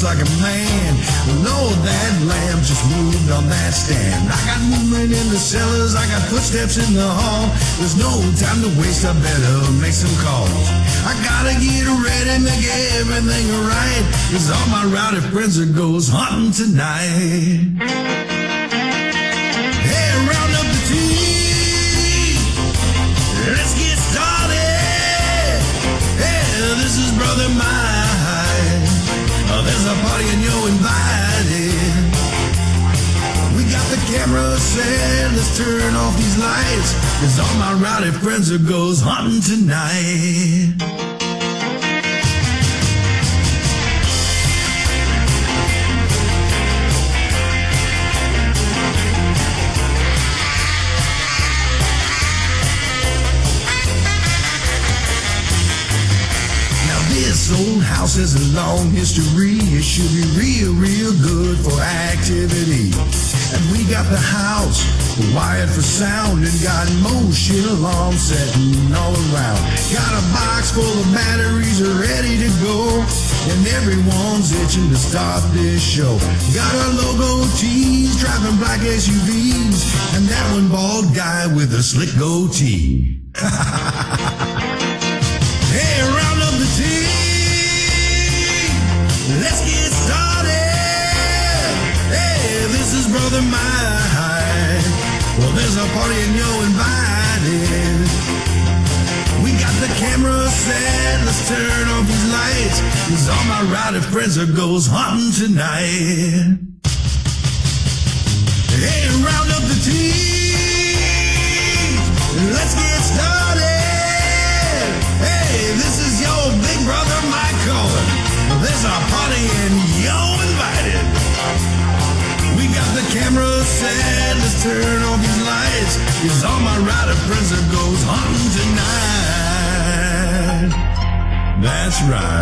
looks like a man. Lord, that lamb just moved on that stand. I got movement in the cellars, I got footsteps in the hall. There's no time to waste, I better make some calls. I gotta get ready, make everything right, 'cause all my rowdy friends are goes hunting tonight. Hey, round up the team, let's get started. Hey, this is Brother Mike. There's a party and you're invited. We got the camera set, let's turn off these lights, 'cause all my rowdy friends are goes hunting tonight. This old house has a long history. It should be real good for activity. And we got the house wired for sound and got motion alarm setting all around. Got a box full of batteries ready to go, and everyone's itching to start this show. Got our logo tees, driving black SUVs, and that one bald guy with a slick goatee. Hey, round up the team. Let's get started. Hey, this is Brother Mike. Well, there's a party and you're invited. We got the camera set, let's turn off these lights, 'cause all my rowdy friends are goes hunting tonight. Hey, round up the team. Let's get started. Hey, this is your big brother Mike calling. There's a party and you're invited. We got the camera set, let's turn off these lights, 'cause all my rider friends are goes hunting tonight. That's right.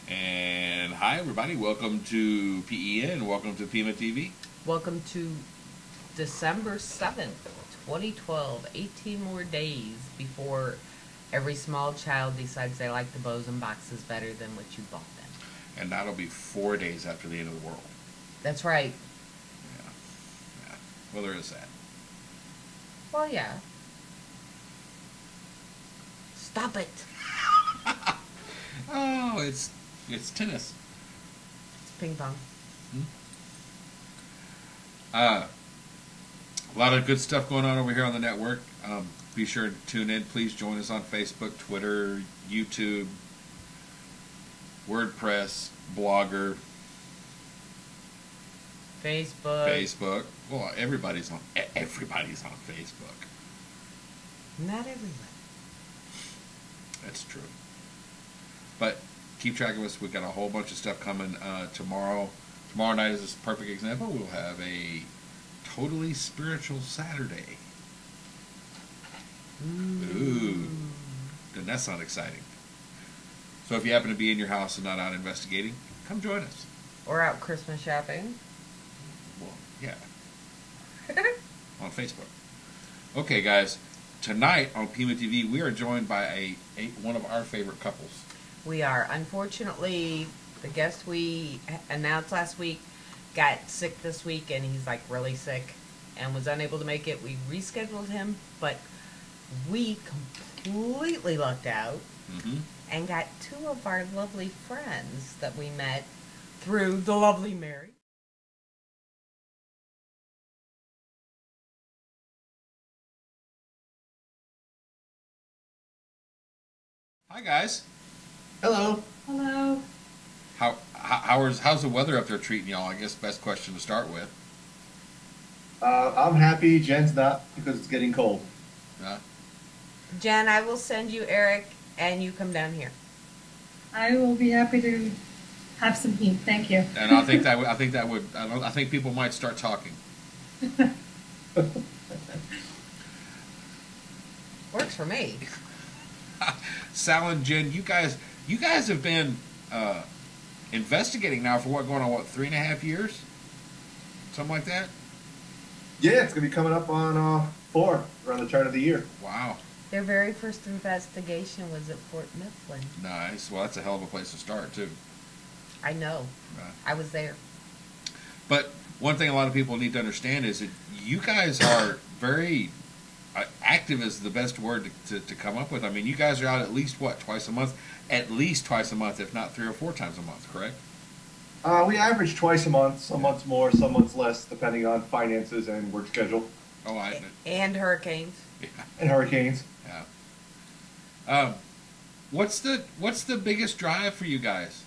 And hi everybody, welcome to PEN, welcome to Pema TV. Welcome to December 7th, 2012, 18 more days before every small child decides they like the bows and boxes better than what you bought them. And that'll be 4 days after the end of the world. That's right. Yeah. Well, there is that. Well, yeah. Stop it. Oh, it's tennis. It's ping pong. A lot of good stuff going on over here on the network. Be sure to tune in. Please join us on Facebook, Twitter, YouTube, WordPress, Blogger, Facebook. Well, everybody's on Facebook. Not everyone. That's true. But keep track of us. We've got a whole bunch of stuff coming tomorrow. Tomorrow night is a perfect example. We'll have a totally spiritual Saturday. Ooh. Doesn't that sound exciting? So if you happen to be in your house and not out investigating, come join us. Or out Christmas shopping. Well, yeah. On Facebook. Okay, guys. Tonight on Pema TV, we are joined by one of our favorite couples. We are. Unfortunately, the guest we announced last week got sick this week, and he's like really sick and was unable to make it. We rescheduled him, but we completely lucked out and got two of our lovely friends that we met through the lovely Mary. Hi, guys. Hello. Hello. How's the weather up there treating y'all? I guess best question to start with. I'm happy. Jen's not because it's getting cold. Jen, I will send you Eric, and you come down here. I will be happy to have some heat. Thank you. And I think people might start talking. Works for me. Sal and Jen, you guys have been investigating now for going on 3.5 years, something like that. Yeah, it's gonna be coming up on 4 around the turn of the year. Wow. Their very first investigation was at Fort Mifflin. Nice. Well, that's a hell of a place to start too. I know. Right. I was there. But one thing a lot of people need to understand is that you guys are very active is the best word to come up with. I mean, you guys are out at least, what, twice a month? At least twice a month, if not 3 or 4 times a month, correct? We average twice a month, some months more, some months less, depending on finances and work schedule. Oh, And hurricanes. Yeah. And hurricanes. Yeah. What's the biggest drive for you guys?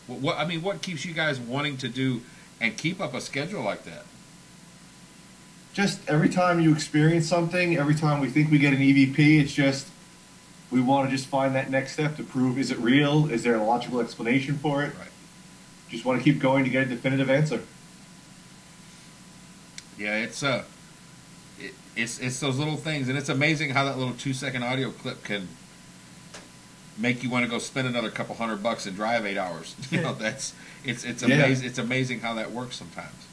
What keeps you guys wanting to do and keep up a schedule like that? Just every time you experience something, every time we think we get an EVP, it's just we want to just find that next step to prove, is it real? Is there a logical explanation for it? Right. Just want to keep going to get a definitive answer. Yeah, it's those little things, and it's amazing how that little 2-second audio clip can make you want to go spend another couple $100 and drive 8 hours. You know, it's amazing. It's amazing how that works sometimes.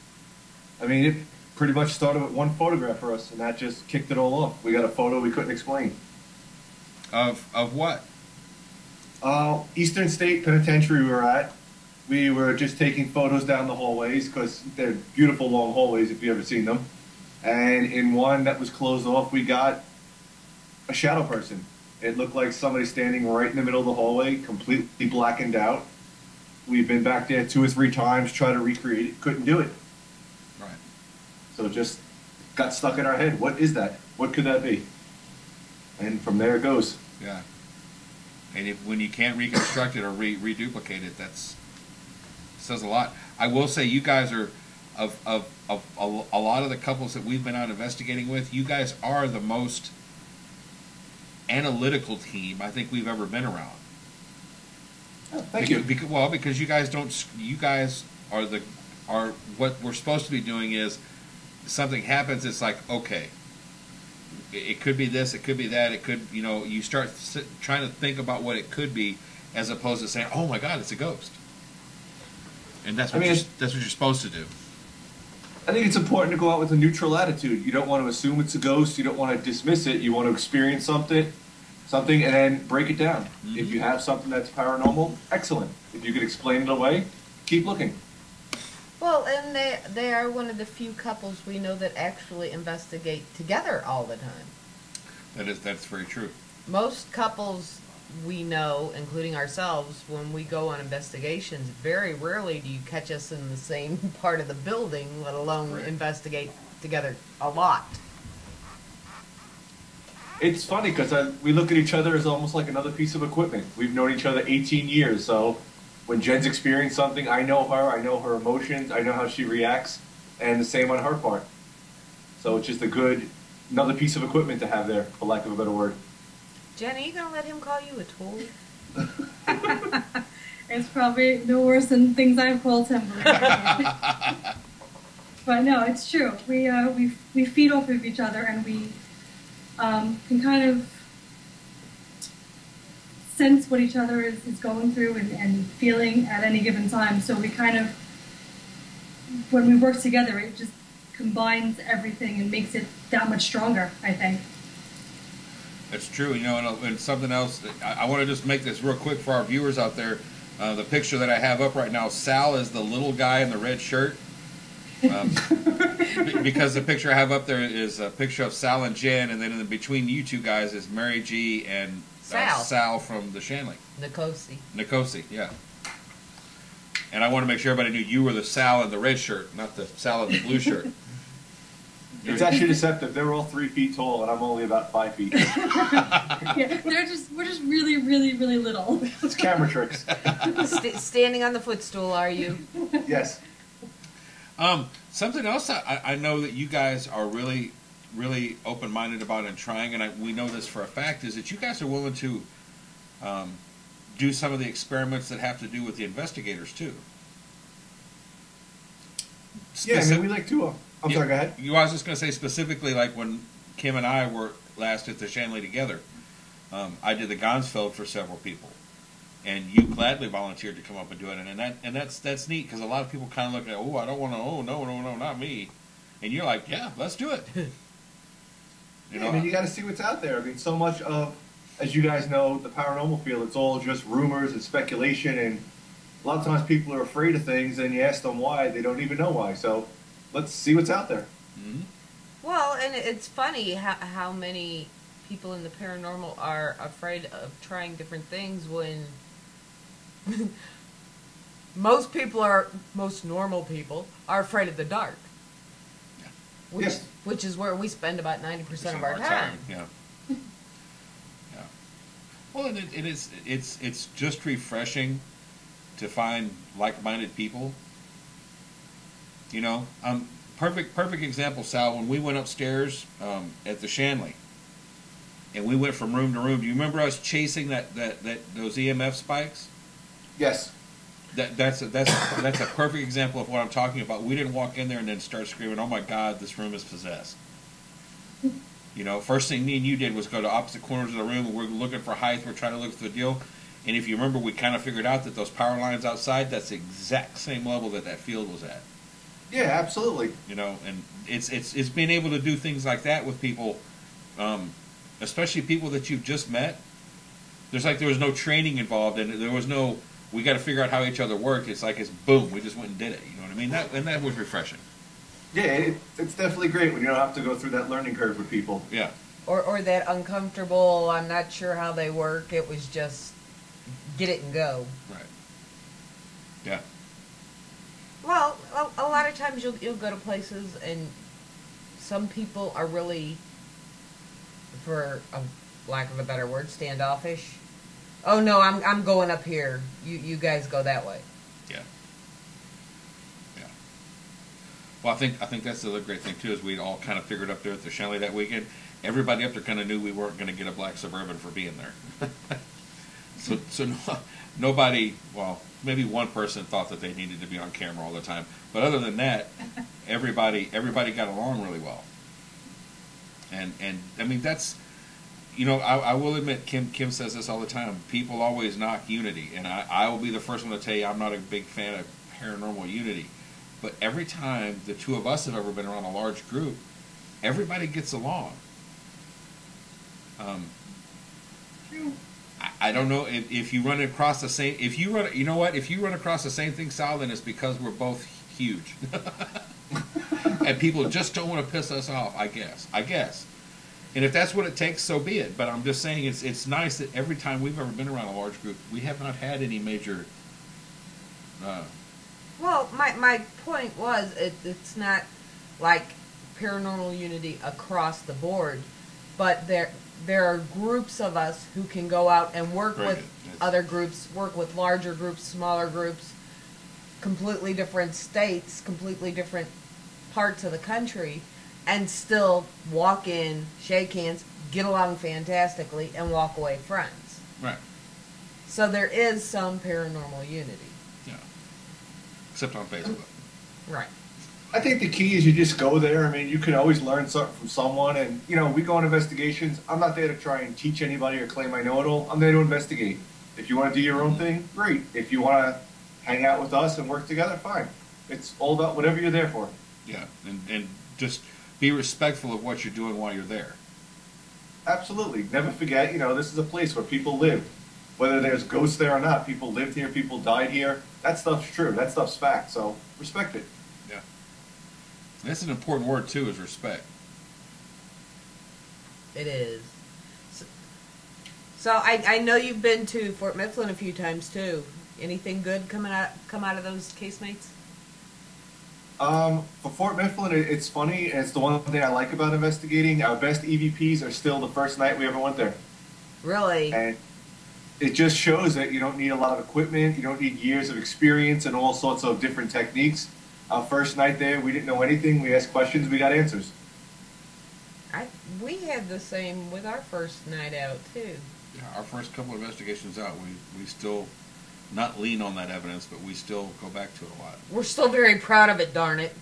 I mean, it pretty much started with one photograph for us, and that just kicked it all off. We got a photo we couldn't explain. Of what? Eastern State Penitentiary we were at. We were just taking photos down the hallways because they're beautiful long hallways if you've ever seen them. And in one that was closed off, we got a shadow person. It looked like somebody standing right in the middle of the hallway, completely blackened out. We've been back there 2 or 3 times, tried to recreate it, couldn't do it. Right. So it just got stuck in our head. What is that? What could that be? And from there it goes. Yeah. And when you can't reconstruct it or reduplicate it, says a lot. I will say you guys are, of a lot of the couples that we've been out investigating with, you guys are the most analytical team I think we've ever been around. Oh, thank you. Because you guys are what we're supposed to be doing is something happens, it's like, okay, it could be this, it could be that, it could, you start trying to think about what it could be as opposed to saying, oh my God, it's a ghost. And that's what you're supposed to do. I think it's important to go out with a neutral attitude. You don't want to assume it's a ghost. You don't want to dismiss it. You want to experience something, and then break it down. Mm-hmm. If you have something that's paranormal, excellent. If you could explain it away, keep looking. Well, and they are one of the few couples we know that actually investigate together all the time. That's very true. Most couples we know, including ourselves, when we go on investigations, very rarely do you catch us in the same part of the building, let alone investigate together a lot. It's funny because we look at each other as almost like another piece of equipment. We've known each other 18 years, so when Jen's experienced something, I know her emotions, I know how she reacts, and the same on her part. So it's just another piece of equipment to have there, for lack of a better word. Jen, are you going to let him call you a tool? It's probably no worse than things I've called him. But no, it's true. We feed off of each other, and we can kind of sense what each other is going through and feeling at any given time. So we kind of, when we work together, it just combines everything and makes it that much stronger, I think. That's true, and something else, I want to just make this real quick for our viewers out there. The picture that I have up right now, Sal is the little guy in the red shirt. Because the picture I have up there is a picture of Sal and Jen, and then in between you two guys is Mary G. and Sal from the Shanley. Nicosi, yeah. And I want to make sure everybody knew you were the Sal in the red shirt, not the Sal in the blue shirt. It's actually deceptive. They're all 3 feet tall, and I'm only about 5 feet. Yeah, we're just really, really, really little. It's camera tricks. Standing on the footstool, are you? Yes. Something else I know that you guys are really, really open-minded about and trying, and we know this for a fact, is that you guys are willing to do some of the experiments that have to do with the investigators, too. Yeah, we like to. I'm sorry, go ahead. I was just going to say specifically, like when Kim and I were last at the Shanley together, I did the Gonsfeld for several people, and you gladly volunteered to come up and do it, and that's neat because a lot of people kind of look at, I don't want to, no, not me, and you're like, yeah, let's do it. You got to see what's out there. I mean, so much of, as you guys know, the paranormal field, it's all just rumors and speculation, and A lot of times people are afraid of things, and you ask them why, they don't even know why. So let's see what's out there. Mm-hmm. Well, and it's funny how many people in the paranormal are afraid of trying different things when most normal people are afraid of the dark. Yeah. Which, Yes. which is where we spend about 90% of our time. Yeah. Yeah. Well, and it's just refreshing to find like-minded people. You know, perfect example, Sal. When we went upstairs at the Shanley, and we went from room to room. Do you remember us chasing those EMF spikes? Yes. That's a perfect example of what I'm talking about. We didn't walk in there and then start screaming, "Oh my God, this room is possessed!" You know, first thing me and you did was go to opposite corners of the room, and we're looking for height. We're trying to look for the deal. And if you remember, we kind of figured out that those power lines outside, that's the exact same level that field was at. Yeah, absolutely. You know, and it's being able to do things like that with people, especially people that you've just met. There was no training involved, and there was no, we got to figure out how each other worked. It's like, it's boom, we just went and did it. You know what I mean? That was refreshing. Yeah, it's definitely great when you don't have to go through that learning curve with people. Yeah. Or that uncomfortable, I'm not sure how they work. It was just get it and go. Right. Yeah. Well, a lot of times you'll go to places and some people are really, for a lack of a better word, standoffish. Oh no, I'm going up here. You guys go that way. Yeah. Yeah. Well, I think that's the other great thing too, is we all kind of figured up there at the Shanley that weekend. Everybody up there kind of knew we weren't going to get a black Suburban for being there. so nobody, well, maybe one person thought that they needed to be on camera all the time, but other than that, everybody got along really well. And I mean, that's, you know, I will admit, Kim says this all the time. People always knock unity, and I will be the first one to tell you I'm not a big fan of paranormal unity. But every time the two of us have ever been around a large group, everybody gets along. I don't know if you run across the same. If you run across the same thing, Sal, then it's because we're both huge, and people just don't want to piss us off. I guess. And if that's what it takes, so be it. But I'm just saying, it's nice that every time we've ever been around a large group, we have not had any major. Well, my point was it's not like paranormal unity across the board, but there are groups of us who can go out and work Very with good. Yes. other groups, work with larger groups, smaller groups, completely different states, completely different parts of the country, and still walk in, shake hands, get along fantastically, and walk away friends. Right. So there is some paranormal unity. Yeah. Except on Facebook. Right. I think the key is you just go there. I mean, you can always learn something from someone. And, you know, we go on investigations. I'm not there to try and teach anybody or claim I know it all. I'm there to investigate. If you want to do your own thing, great. If you want to hang out with us and work together, fine. It's all about whatever you're there for. Yeah, and just be respectful of what you're doing while you're there. Absolutely. Never forget, you know, this is a place where people live. Whether there's ghosts there or not, people lived here, people died here. That stuff's true. That stuff's fact. So respect it. Yeah. And that's an important word, too, is respect. It is. So I know you've been to Fort Mifflin a few times too. Anything good come out of those casemates? For Fort Mifflin, it's funny, and it's the one thing I like about investigating. Our best EVPs are still the first night we ever went there. Really? And it just shows that you don't need a lot of equipment, you don't need years of experience and all sorts of different techniques. Our first night there, we didn't know anything. We asked questions, we got answers. We had the same with our first night out too. Yeah, our first couple of investigations out, we still not lean on that evidence, but we still go back to it a lot. We're still very proud of it, darn it.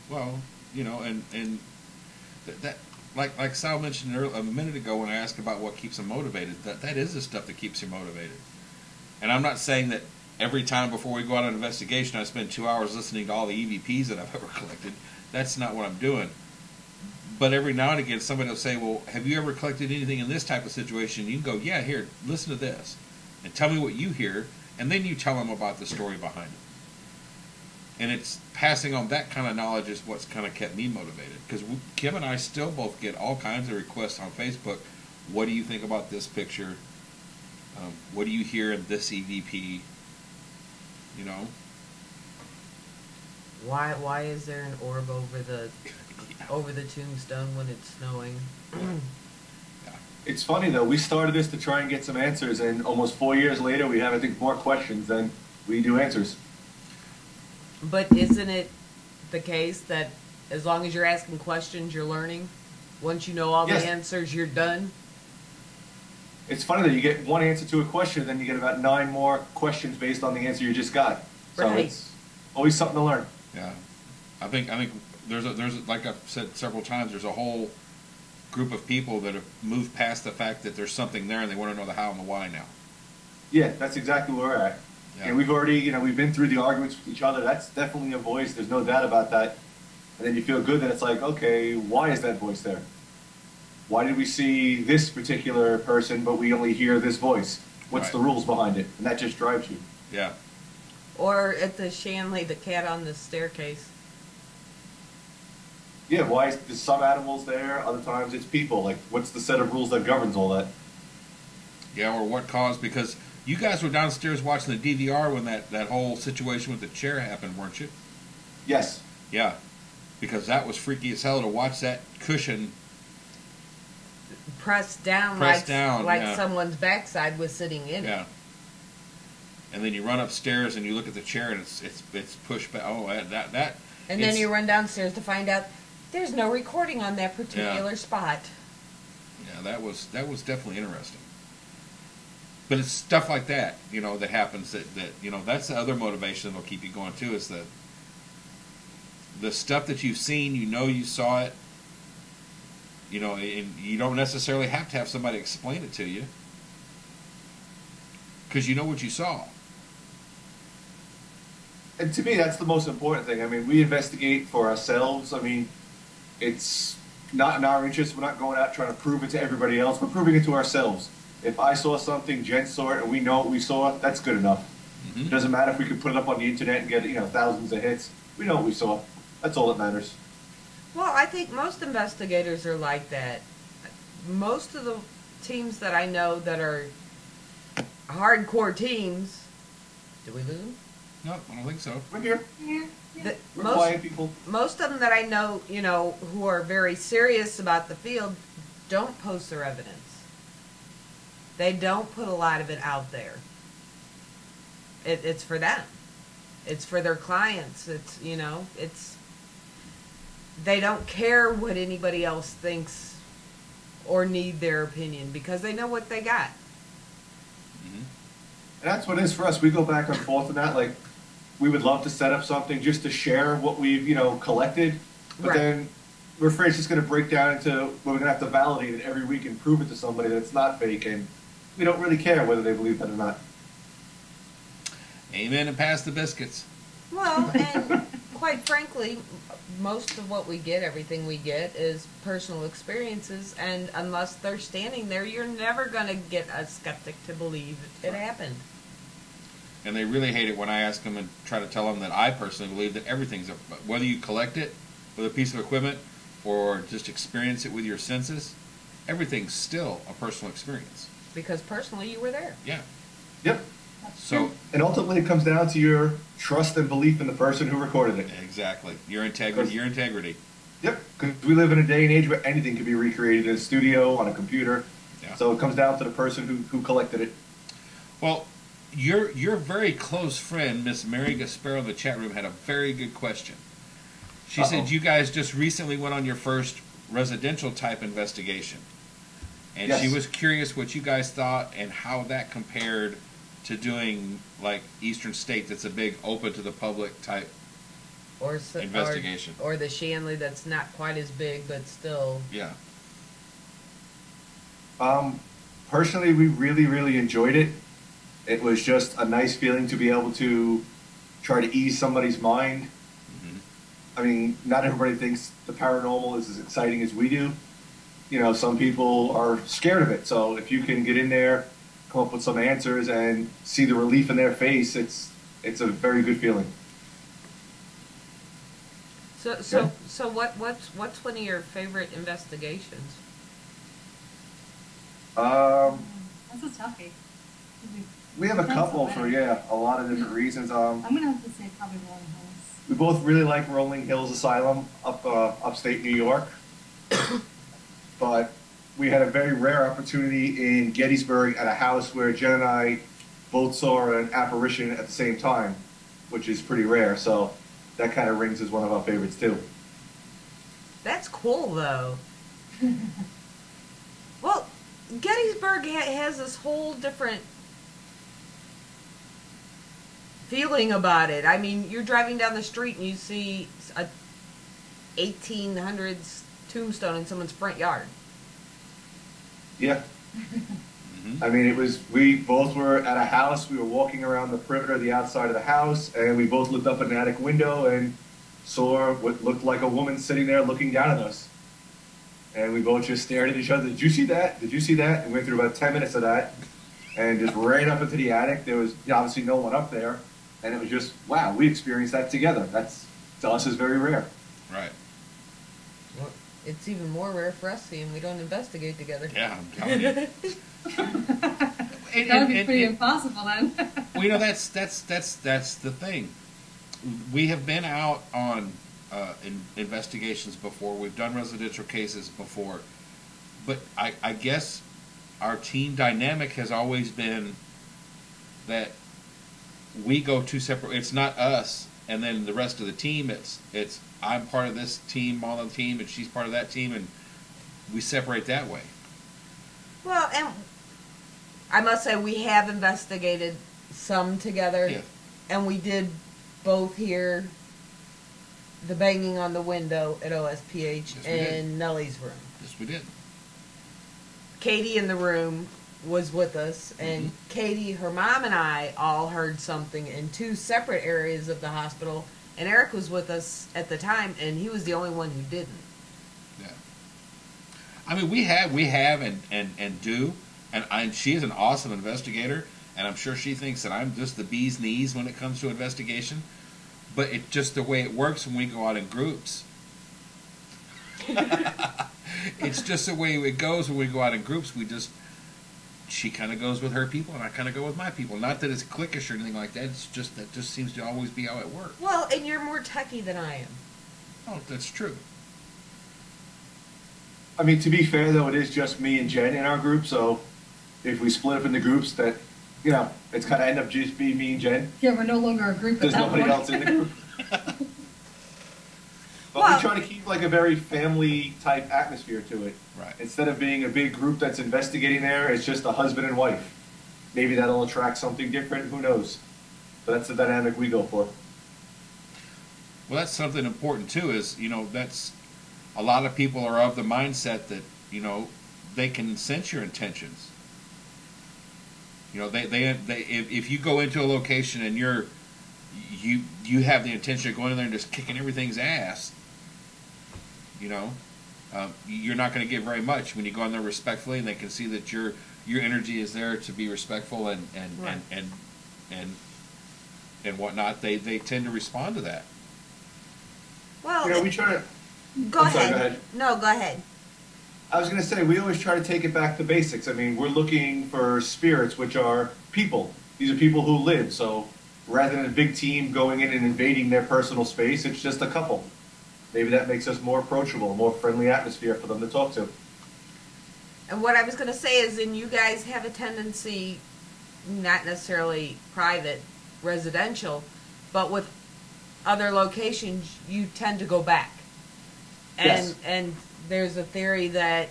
Well, you know, and that like Sal mentioned a minute ago when I asked about what keeps him motivated, that is the stuff that keeps you motivated. And I'm not saying that every time before we go on an investigation I spend 2 hours listening to all the EVPs that I've ever collected. That's not what I'm doing. But every now and again somebody will say, well, have you ever collected anything in this type of situation? You can go, yeah, here, listen to this. And tell me what you hear, and then you tell them about the story behind it. And it's passing on that kind of knowledge is what's kind of kept me motivated. Because Kim and I still both get all kinds of requests on Facebook. What do you think about this picture? What do you hear in this EVP? You know? Why is there an orb over the tombstone when it's snowing? It's funny though. We started this to try and get some answers, and almost 4 years later, we have I think more questions than we do answers. But isn't it the case that as long as you're asking questions, you're learning? Once you know all Yes. the answers, you're done? It's funny that you get one answer to a question, then you get about 9 more questions based on the answer you just got. So Right. it's always something to learn. Yeah. I think there's like I've said several times, there's a whole group of people that have moved past the fact that there's something there and they want to know the how and the why now. Yeah, that's exactly where we're at. Yeah. And we've already, we've been through the arguments with each other. That's definitely a voice. There's no doubt about that. And then you feel good that it's like, okay, why is that voice there? Why did we see this particular person, but we only hear this voice? What's Right. the rules behind it? And that just drives you. Yeah. Or at the Shanley, the cat on the staircase. Yeah, why is there's some animals there, other times it's people. Like, what's the set of rules that governs all that? Yeah, or what caused, because you guys were downstairs watching the DVR when that whole situation with the chair happened, weren't you? Yes. Yeah. Because that was freaky as hell to watch that cushion. Pressed down Pressed like, down, like yeah. someone's backside was sitting in it. Yeah. And then you run upstairs and you look at the chair and it's pushed back. Oh, that. And then it's- you run downstairs to find out there's no recording on that particular spot. Yeah, that was definitely interesting. But it's stuff like that, that happens that that's the other motivation that'll keep you going too, is the stuff that you've seen, you saw it, and you don't necessarily have to have somebody explain it to you, because you know what you saw. And to me, that's the most important thing. I mean, we investigate for ourselves. I mean, it's not in our interest. We're not going out trying to prove it to everybody else. We're proving it to ourselves. If I saw something, Jen saw it, and we know what we saw, that's good enough. Mm-hmm. It doesn't matter if we could put it up on the internet and get thousands of hits. We know what we saw. That's all that matters. Well, I think most investigators are like that. Most of the teams that I know that are hardcore teams. Did we lose them? No, I don't think so. We're here. We're quiet people. Most of them that I know, who are very serious about the field, don't post their evidence. They don't put a lot of it out there. It's for them. It's for their clients. They don't care what anybody else thinks or need their opinion because they know what they got. Mm-hmm. And that's what it is for us. We go back and forth on that. Like, we would love to set up something just to share what we've, collected. But Right. then we're afraid it's just going to break down into where we're going to have to validate it every week and prove it to somebody that it's not fake. And we don't really care whether they believe that or not. Amen and pass the biscuits. Well, and quite frankly, most of what we get, everything we get, is personal experiences. And unless they're standing there, you're never going to get a skeptic to believe it happened. And they really hate it when I ask them and try to tell them that I personally believe that everything's whether you collect it with a piece of equipment or just experience it with your senses, everything's still a personal experience. Because personally, you were there. Yeah. Yep. So And ultimately, it comes down to your trust and belief in the person who recorded it. exactly, your integrity. Your integrity. Yep. Because we live in a day and age where anything can be recreated in a studio, on a computer. Yeah. So it comes down to the person who collected it. Well, your very close friend, Miss Mary Gasparo, in the chat room, had a very good question. She said you guys just recently went on your first residential type investigation, and Yes. she was curious what you guys thought and how that compared to doing like Eastern State, that's a big open to the public type investigation. Or the Shanley that's not quite as big, but still. Yeah. Personally, we really, really enjoyed it. It was just a nice feeling to be able to try to ease somebody's mind. Mm-hmm. I mean, not everybody thinks the paranormal is as exciting as we do. Some people are scared of it. So if you can get in there come up with some answers and see the relief in their face, it's a very good feeling. So what's one of your favorite investigations? That's a toughie. We have a couple for a lot of different reasons. I'm gonna have to say probably Rolling Hills. We both really like Rolling Hills Asylum upstate New York, but we had a very rare opportunity in Gettysburg at a house where Jen and I both saw an apparition at the same time, which is pretty rare. So that kind of rings as one of our favorites too. That's cool, though. Well, Gettysburg has this whole different feeling about it. I mean, you're driving down the street and you see a 1800s tombstone in someone's front yard. Yeah. I mean, we both were at a house. We were walking around the perimeter, the outside of the house, and we both looked up at an attic window and saw what looked like a woman sitting there looking down at us. And we both just stared at each other. Did you see that? Did you see that? And we went through about 10 minutes of that and just ran up into the attic. There was obviously no one up there. And it was just, wow, we experienced that together. That's, to us, is very rare. Right. Well, it's even more rare for us seeing we don't investigate together. Yeah, I'm telling you. That would be pretty impossible then. Well, you know, that's the thing. We have been out on investigations before. We've done residential cases before, but I guess our team dynamic has always been that we go two separate. It's not us and then the rest of the team. It's I'm part of this team on the team, and she's part of that team, and we separate that way. Well, and I must say we have investigated some together, Yeah. and we did both hear the banging on the window at OSPH Yes, we in did. Nellie's room. Yes, we did. Katie in the room was with us, and Katie, her mom, and I all heard something in two separate areas of the hospital, and Eric was with us at the time, and he was the only one who didn't. Yeah. I mean, we have and do, and she's an awesome investigator, and I'm sure she thinks that I'm just the bee's knees when it comes to investigation, but it's just the way it works when we go out in groups. It's just the way it goes when we go out in groups. She kind of goes with her people, and I kind of go with my people. Not that it's cliquish or anything like that. It's just that just seems to always be how it works. Well, and you're more techie than I am. Oh, that's true. I mean, to be fair, though, it is just me and Jen in our group, so if we split up into groups, that, you know, it's kind of end up just being me and Jen. Yeah, we're no longer a group. There's at that nobody point. else in the group. But Well- we try to keep like a very family-type atmosphere to it. Right. Instead of being a big group that's investigating there, it's just a husband and wife. Maybe that'll attract something different, who knows? But that's the dynamic we go for. Well, that's something important too. Is, you know, that's a lot of people are of the mindset that, you know, they can sense your intentions. You know, they if you go into a location and you have the intention of going in there and just kicking everything's ass, you know, you're not going to get very much when you go in there respectfully, and they can see that your energy is there to be respectful and Right. and whatnot. They tend to respond to that. Well, You know, we try to. go, I'm ahead. sorry, go ahead. No, go ahead. I was going to say, we always try to take it back to basics. I mean, we're looking for spirits, which are people. These are people who live. So rather than a big team going in and invading their personal space, it's just a couple. Maybe that makes us more approachable, a more friendly atmosphere for them to talk to. And what I was going to say is, and you guys have a tendency, not necessarily private, residential, but with other locations, you tend to go back. And Yes. and there's a theory that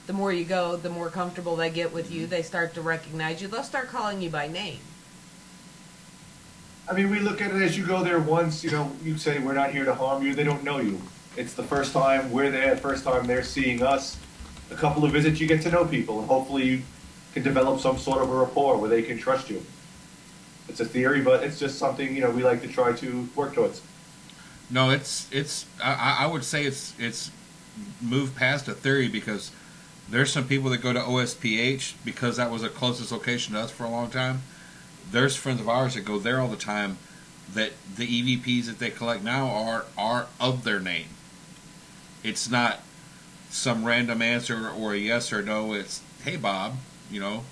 the more you go, the more comfortable they get with you. They start to recognize you. They'll start calling you by name. I mean, we look at it as you go there once, you know, you say, we're not here to harm you. They don't know you. It's the first time we're there, the first time they're seeing us. A couple of visits, you get to know people, and hopefully you can develop some sort of a rapport where they can trust you. It's a theory, but it's just something, you know, we like to try to work towards. No, I would say it's moved past a theory, because There's some people that go to OSPH because that was the closest location to us for a long time. There's friends of ours that go there all the time. That the EVPs that they collect now are of their name. It's not some random answer or a yes or no. It's, hey Bob, you know,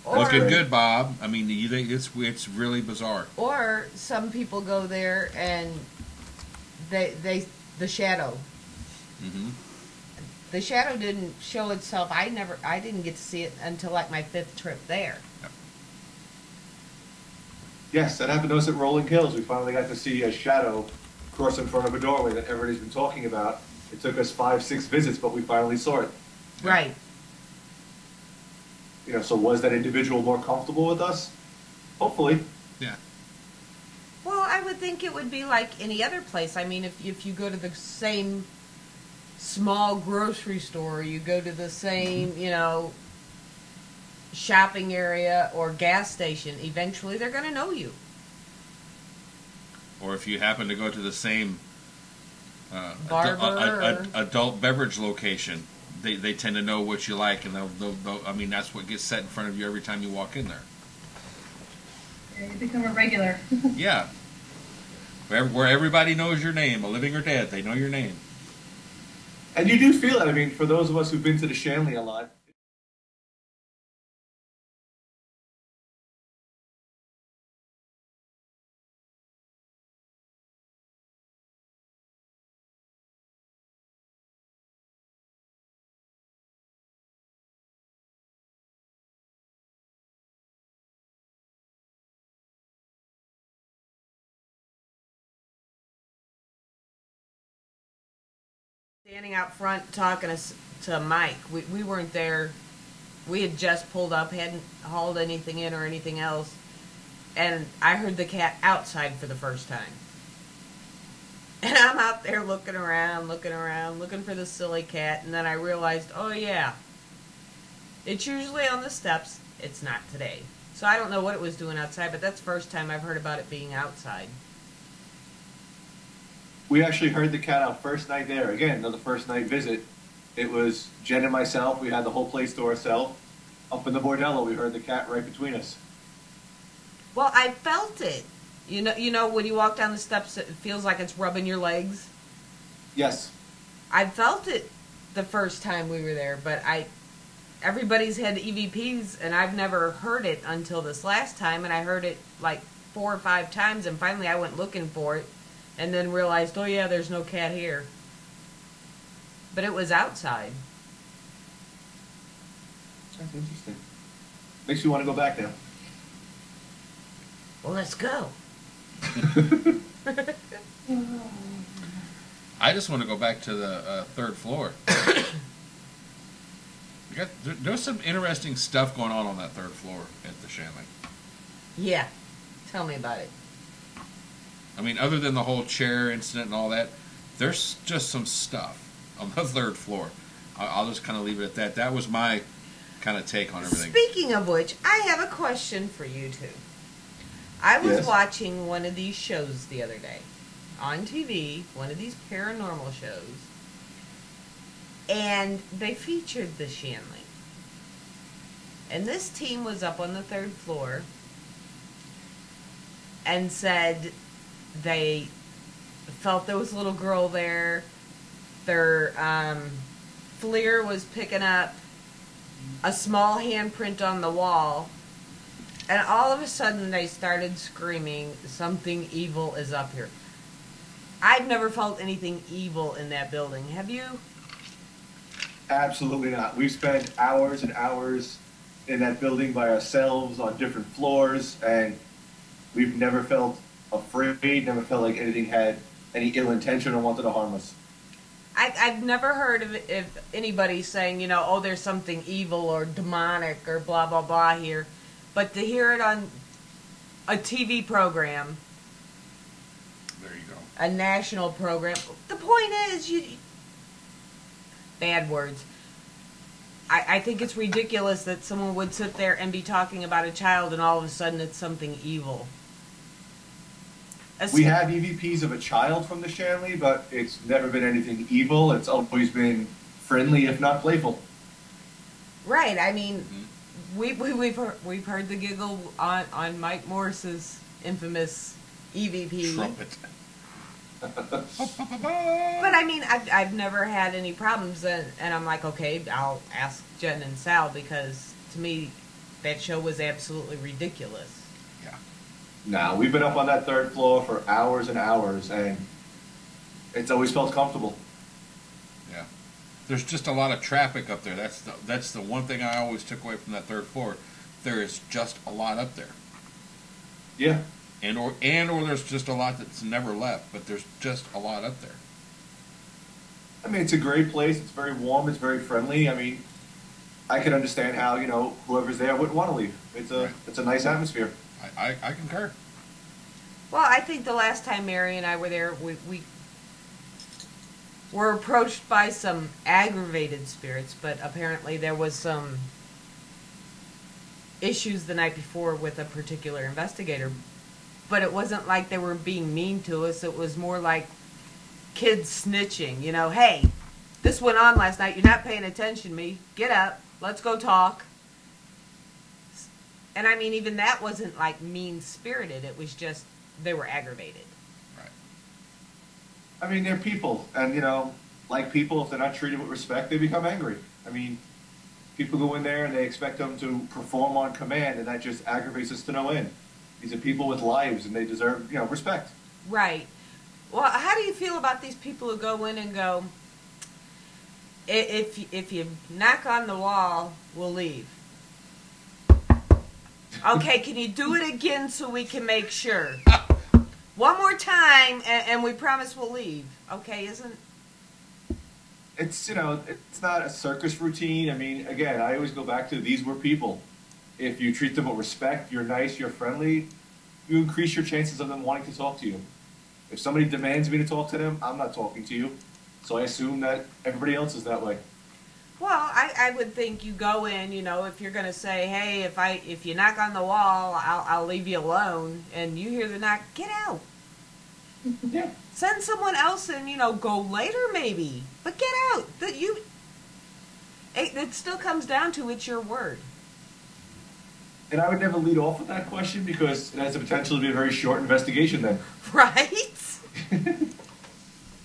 looking good, Bob. I mean, it's really bizarre. Or some people go there and they the shadow. Mm-hmm. The shadow didn't show itself. I didn't get to see it until like my 5th trip there. Yep. Yes, that happened to us at Rolling Hills. We finally got to see a shadow cross in front of a doorway that everybody's been talking about. It took us 5-6 visits, but we finally saw it. Right. You know, so was that individual more comfortable with us? Hopefully. Yeah. Well, I would think it would be like any other place. I mean, if you go to the same small grocery store, you go to the same, you know, shopping area or gas station, eventually they're going to know you. Or if you happen to go to the same Barber. adult beverage location, they tend to know what you like, and they'll I mean, that's what gets set in front of you every time you walk in there. Yeah, you become a regular. Yeah. Where everybody knows your name, a living or dead, they know your name. And you do feel it. I mean, for those of us who've been to the Shanley a lot, Standing out front talking to Mike. We weren't there. We had just pulled up, hadn't hauled anything in or anything else. And I heard the cat outside for the first time. And I'm out there looking around, looking for the silly cat. And then I realized, oh yeah, it's usually on the steps. It's not today. So I don't know what it was doing outside, but that's the first time I've heard about it being outside. we actually heard the cat out first night there. Again, another first night visit. It was Jen and myself. We had the whole place to ourselves. Up in the bordello, we heard the cat right between us. Well, I felt it. You know when you walk down the steps, it feels like it's rubbing your legs. Yes. I felt it the first time we were there, but everybody's had EVPs, and I've never heard it until this last time, and I heard it like 4 or 5 times, and finally I went looking for it, and then realized, oh yeah, there's no cat here. But it was outside. That's interesting. Makes you want to go back now. Well, let's go. I just want to go back to the 3rd floor. There's some interesting stuff going on that 3rd floor at the Shanley. Yeah. Tell me about it. I mean, other than the whole chair incident and all that, there's just some stuff on the 3rd floor. I'll just kind of leave it at that. That was my kind of take on everything. Speaking of which, I have a question for you two. I was Yes. watching one of these shows the other day on TV, one of these paranormal shows, and they featured the Shanley. And this team was up on the 3rd floor and said they felt there was a little girl there. Their FLIR was picking up a small handprint on the wall. And all of a sudden they started screaming, something evil is up here. I've never felt anything evil in that building. Have you? Absolutely not. We've spent hours and hours in that building by ourselves on different floors, and we've never felt afraid, never felt like anything had any ill intention or wanted to harm us. I've never heard of anybody saying, oh, there's something evil or demonic or blah, blah, blah here. But to hear it on a TV program, There you go. a national program, the point is, bad words. I think it's ridiculous that someone would sit there and be talking about a child and all of a sudden it's something evil. We have EVPs of a child from the Shanley, but it's never been anything evil. It's always been friendly, if not playful. Right. I mean, we've heard the giggle on Mike Morse's infamous EVP. Trumpet. But I mean, I've never had any problems, and I'm like, okay, I'll ask Jen and Sal, because to me, that show was absolutely ridiculous. Yeah. Now, we've been up on that third floor for hours and hours, and it's always felt comfortable. Yeah. There's just a lot of traffic up there. That's the one thing I always took away from that third floor. There is just a lot up there. Yeah. And or there's just a lot that's never left, but there's just a lot up there. I mean, it's a great place. It's very warm. It's very friendly. I mean, I can understand how, whoever's there wouldn't want to leave. It's a nice atmosphere. I concur. Well, I think the last time Mary and I were there, we were approached by some aggravated spirits, but apparently there was some issues the night before with a particular investigator. But it wasn't like they were being mean to us. It was more like kids snitching. Hey, this went on last night. You're not paying attention to me. Get up. Let's go talk. And I mean, even that wasn't like mean-spirited. It was just they were aggravated. Right. I mean, they're people. And, like people, if they're not treated with respect, they become angry. I mean, people go in there and they expect them to perform on command, and that just aggravates us to no end. These are people with lives, and they deserve, respect. Right. Well, how do you feel about these people who go in and go, if you knock on the wall, we'll leave? Okay, can you do it again so we can make sure? One more time, and we promise we'll leave. Okay, isn't... It's, it's not a circus routine. I mean, again, I always go back to these were people. If you treat them with respect, you're nice, you're friendly, you increase your chances of them wanting to talk to you. If somebody demands me to talk to them, I'm not talking to you. So I assume that everybody else is that way. Well, I would think you go in, if you're going to say, hey, if you knock on the wall, I'll leave you alone, and you hear the knock, get out. Yeah. Send someone else in, go later maybe. But get out. It still comes down to it's your word. And I would never lead off with that question because it has the potential to be a very short investigation then. Right?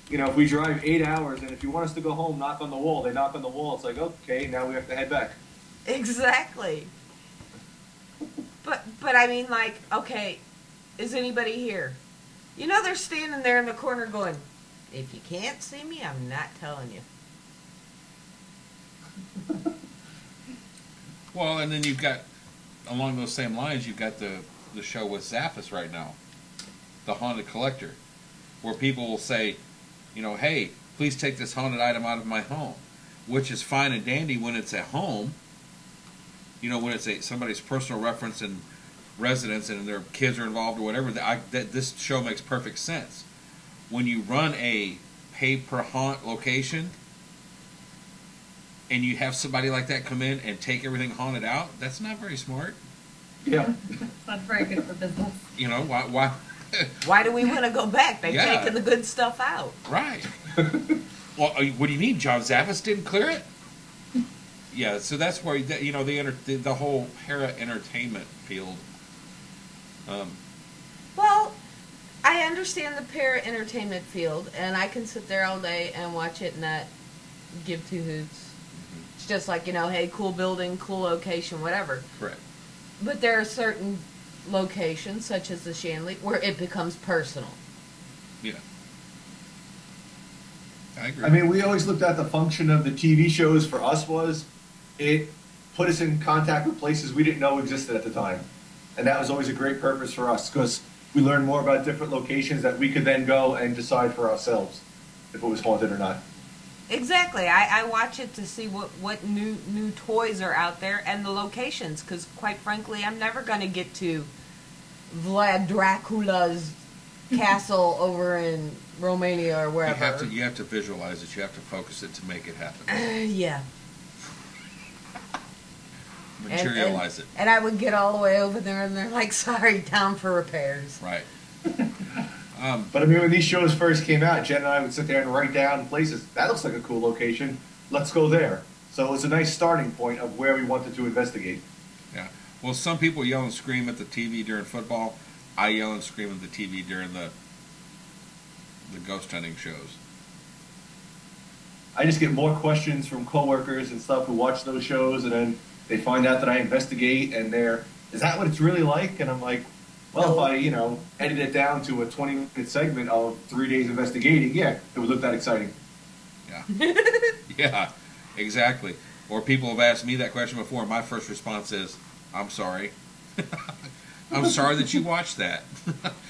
If we drive 8 hours and if you want us to go home, knock on the wall. They knock on the wall. It's like, okay, now we have to head back. Exactly. But I mean, like, okay, is anybody here? They're standing there in the corner going, if you can't see me, I'm not telling you. Well, and then you've got, along those same lines, you've got the show with Zappos right now, The Haunted Collector, where people will say, hey, please take this haunted item out of my home, which is fine and dandy when it's at home, when it's somebody's personal reference and residence and their kids are involved or whatever. This show makes perfect sense. When you run a pay-per-haunt location and you have somebody like that come in and take everything haunted out, that's not very smart. Yeah. It's not very good for business. Why? Why do we want to go back? They've Yeah. taken the good stuff out. Right. Well, what do you mean? John Zappos didn't clear it? Yeah, so that's where the whole para entertainment field. Well, I understand the para-entertainment field, and I can sit there all day and watch it and not give two hoots. It's just like, hey, cool building, cool location, whatever. Correct. But there are certain locations, such as the Shanley, where it becomes personal. Yeah. I agree. I mean, we always looked at the function of the TV shows for us was it put us in contact with places we didn't know existed at the time. And that was always a great purpose for us because we learned more about different locations that we could then go and decide for ourselves if it was haunted or not. Exactly. I watch it to see what new toys are out there and the locations, because quite frankly, I'm never going to get to Vlad Dracula's castle over in Romania or wherever. You have to visualize it. You have to focus it to make it happen. Yeah. Materialize it. And I would get all the way over there, and they're like, sorry, down for repairs. Right. But I mean, when these shows first came out, Jen and I would sit there and write down places. That looks like a cool location. Let's go there. So it was a nice starting point of where we wanted to investigate. Yeah. Well, some people yell and scream at the TV during football. I yell and scream at the TV during the ghost hunting shows. I just get more questions from coworkers and stuff who watch those shows, and then they find out that I investigate, and is that what it's really like? And I'm like, well, if I, edit it down to a 20-minute segment of 3 days investigating, yeah, it would look that exciting. Yeah. Yeah, exactly. Or people have asked me that question before, and my first response is, I'm sorry. I'm sorry that you watched that.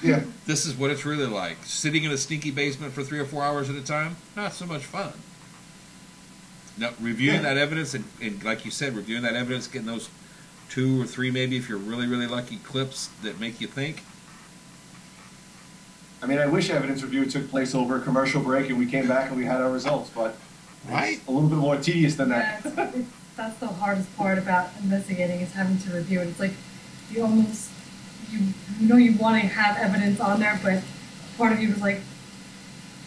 Yeah. This is what it's really like. Sitting in a stinky basement for 3 or 4 hours at a time, not so much fun. Now, reviewing that evidence, and like you said, reviewing that evidence, getting those 2 or 3, maybe if you're really, really lucky, clips that make you think. I mean, I wish evidence review took place over a commercial break and we came back and we had our results, but Right? it's a little bit more tedious than that. Yeah, that's the hardest part about investigating is having to review it. It's like you almost, you want to have evidence on there, but part of you is like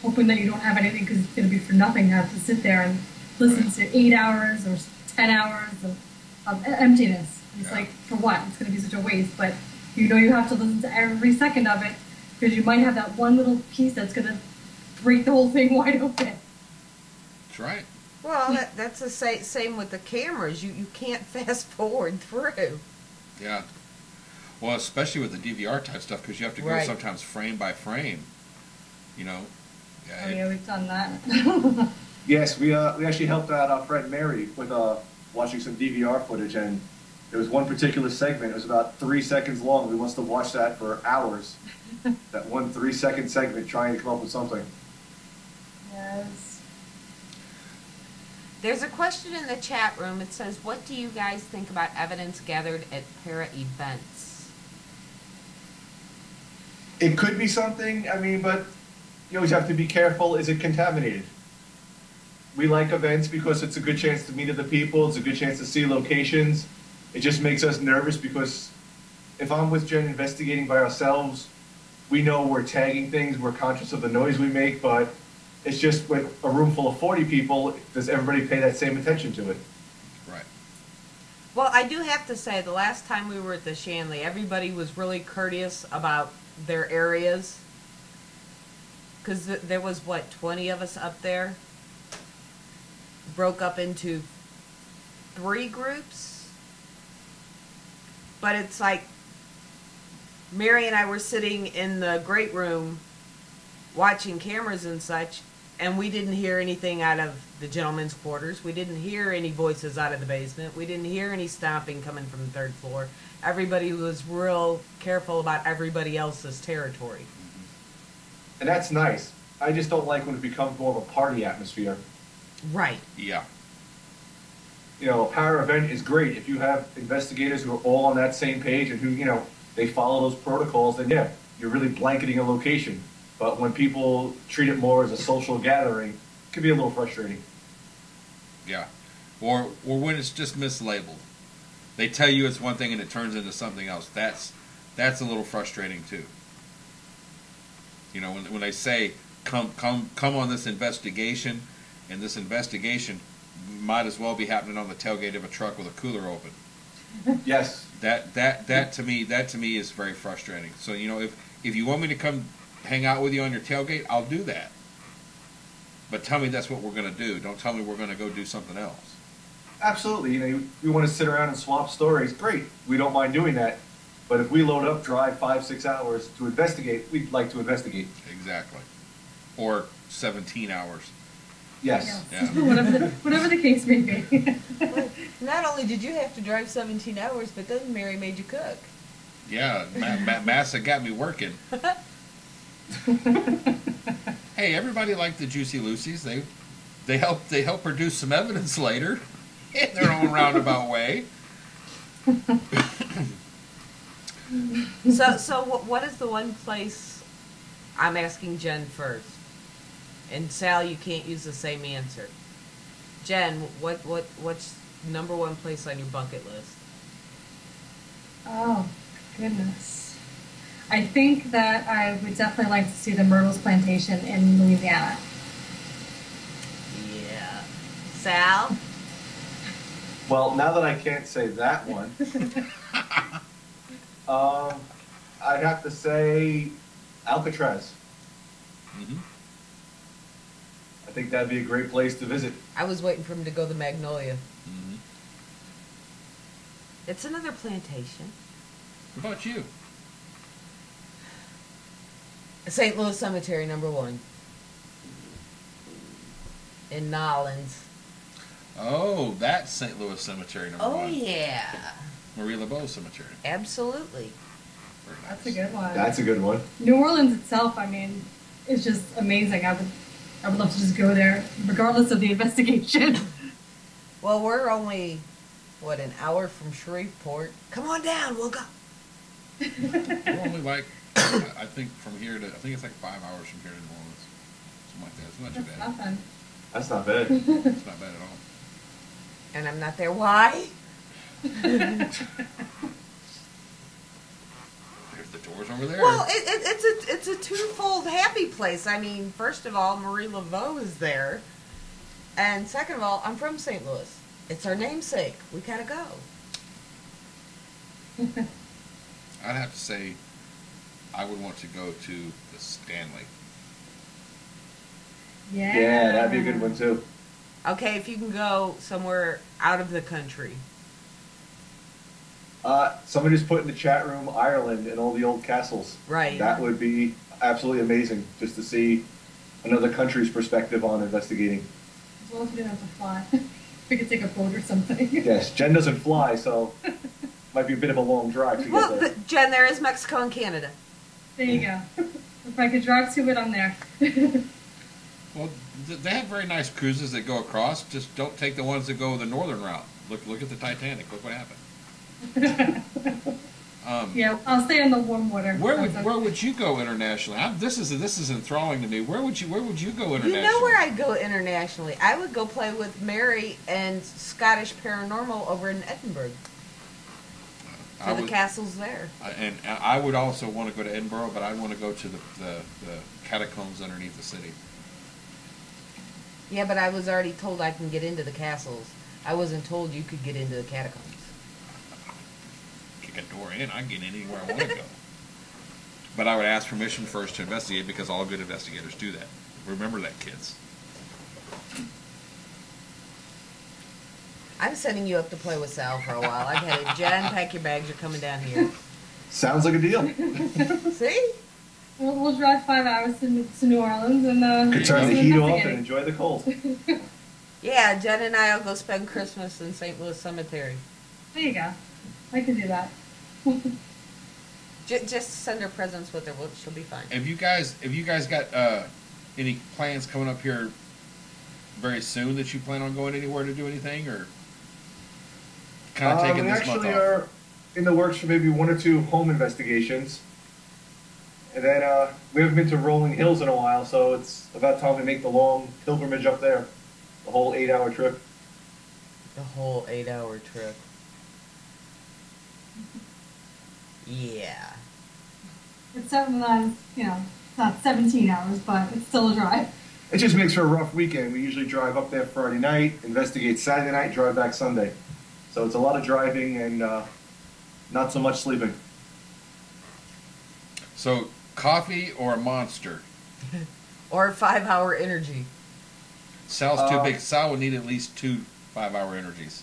hoping that you don't have anything because it's going to be for nothing to have to sit there and listen to 8 hours or 10 hours of emptiness. It's like, for what? It's going to be such a waste, but you have to listen to every second of it because you might have that one little piece that's going to break the whole thing wide open. That's right. Well, that's the same with the cameras. You can't fast forward through. Yeah. Well, especially with the DVR type stuff, because you have to go Right. sometimes frame by frame. Yeah, Oh yeah, we've done that. Yes, we actually helped out our friend Mary with watching some DVR footage, and there was one particular segment. It was about 3 seconds long. We must have watched that for hours. That one 3-second segment, trying to come up with something. Yes. There's a question in the chat room. It says, what do you guys think about evidence gathered at para events? It could be something, but you always have to be careful. Is it contaminated? We like events because it's a good chance to meet other people. It's a good chance to see locations. It just makes us nervous because if I'm with Jen investigating by ourselves, we know we're tagging things, we're conscious of the noise we make, but it's just with a room full of 40 people, does everybody pay that same attention to it? right. Well, I do have to say, the last time we were at the Shanley, everybody was really courteous about their areas. Because there was, 20 of us up there? Broke up into 3 groups? But it's like, Mary and I were sitting in the great room watching cameras and such, and we didn't hear anything out of the gentlemen's quarters. We didn't hear any voices out of the basement. We didn't hear any stomping coming from the 3rd floor. Everybody was real careful about everybody else's territory. And that's nice. I just don't like when it becomes more of a party atmosphere. Right. Yeah. A para event is great. If you have investigators who are all on that same page and who, they follow those protocols, then yeah, you're really blanketing a location. But when people treat it more as a social gathering, it can be a little frustrating. Yeah. Or when it's just mislabeled. They tell you it's one thing and it turns into something else. That's a little frustrating too. When they say come on this investigation, and this investigation might as well be happening on the tailgate of a truck with a cooler open. Yes. That to me is very frustrating. So if you want me to come hang out with you on your tailgate, I'll do that. But tell me that's what we're going to do. Don't tell me we're going to go do something else. Absolutely. We want to sit around and swap stories. Great. We don't mind doing that. But if we load up, drive 5-6 hours to investigate, we'd like to investigate. Exactly. Or 17 hours. Yes. Yeah. Whatever the case may be. Well, not only did you have to drive 17 hours, but then Mary made you cook. Yeah, Massa got me working. Hey, everybody liked the Juicy Lucy's. They help produce some evidence later in their own roundabout way. So what is the one place? I'm asking Jen first, and Sal, you can't use the same answer. Jen, what's number 1 place on your bucket list? Oh, goodness. I think that I would definitely like to see the Myrtles Plantation in Louisiana. Yeah. Sal? Well, now that I can't say that one, I'd have to say Alcatraz. Mm-hmm. I think that'd be a great place to visit. I was waiting for him to go to Magnolia. Mm-hmm. It's another plantation. What about you? St. Louis Cemetery, #1. In Nolens. Oh, that's St. Louis Cemetery #1. Oh, yeah. Marie Laveau Cemetery. Absolutely. Very nice. That's a good one. That's a good one. New Orleans itself, I mean, is just amazing. I would love to just go there, regardless of the investigation. Well, we're only, an hour from Shreveport. Come on down, we'll go. We're only like, I think from here to, I think it's like 5 hours from here to New Orleans. Something like that. It's not too That's bad. nothing. That's not bad. It's not bad at all. And I'm not there. Why? There's the doors over there. Well, it's a twofold happy place. I mean, first of all, Marie Laveau is there. And second of all, I'm from St. Louis. It's our namesake. We gotta go. I'd have to say I would want to go to the Stanley. Yeah, that'd be a good one too. Okay, if you can go somewhere out of the country. Somebody just put in the chat room Ireland and all the old castles. Right. That would be absolutely amazing just to see another country's perspective on investigating. As well as we didn't have to fly. We could take a boat or something. Yes, Jen doesn't fly, so might be a bit of a long drive to Well, get there. Jen, there is Mexico and Canada. There you go. If I could drive to it, I'm there. Well, they have very nice cruises that go across. Just don't take the ones that go the northern route. Look at the Titanic. Look what happened. Yeah, I'll stay in the warm water. Where would you go internationally? This is enthralling to me. Where would you go internationally? You know where I'd go internationally? I would go play with Mary and Scottish Paranormal over in Edinburgh. To the castles there. And I would also want to go to Edinburgh, but I want to go to the catacombs underneath the city. Yeah, but I was already told I can get into the castles. I wasn't told you could get into the catacombs. Kick a door in, I can get anywhere I want to go. But I would ask permission first to investigate because all good investigators do that. Remember that, kids. I'm sending you up to play with Sal for a while. I've had it. Jen, pack your bags. You're coming down here. Sounds like a deal. See? We'll drive 5 hours to New Orleans and Could turn the do heat off investigating. and enjoy the cold. Yeah, Jen and I will go spend Christmas in St. Louis Cemetery. There you go. I can do that. Just send her presents with her. She'll be fine. Have you guys got any plans coming up here very soon that you plan on going anywhere to do anything, or kind of taking We this month actually off? are in the works for maybe 1 or 2 home investigations. And then we haven't been to Rolling Hills in a while, so it's about time to make the long pilgrimage up there. The whole 8-hour trip. The whole 8-hour trip. Yeah. It's sometimes, it's not 17 hours, but it's still a drive. It just makes for a rough weekend. We usually drive up there Friday night, investigate Saturday night, drive back Sunday. So it's a lot of driving and not so much sleeping. So, coffee or a Monster? Or 5-hour energy. Sal's too big. Sal would need at least 2 5-hour energies.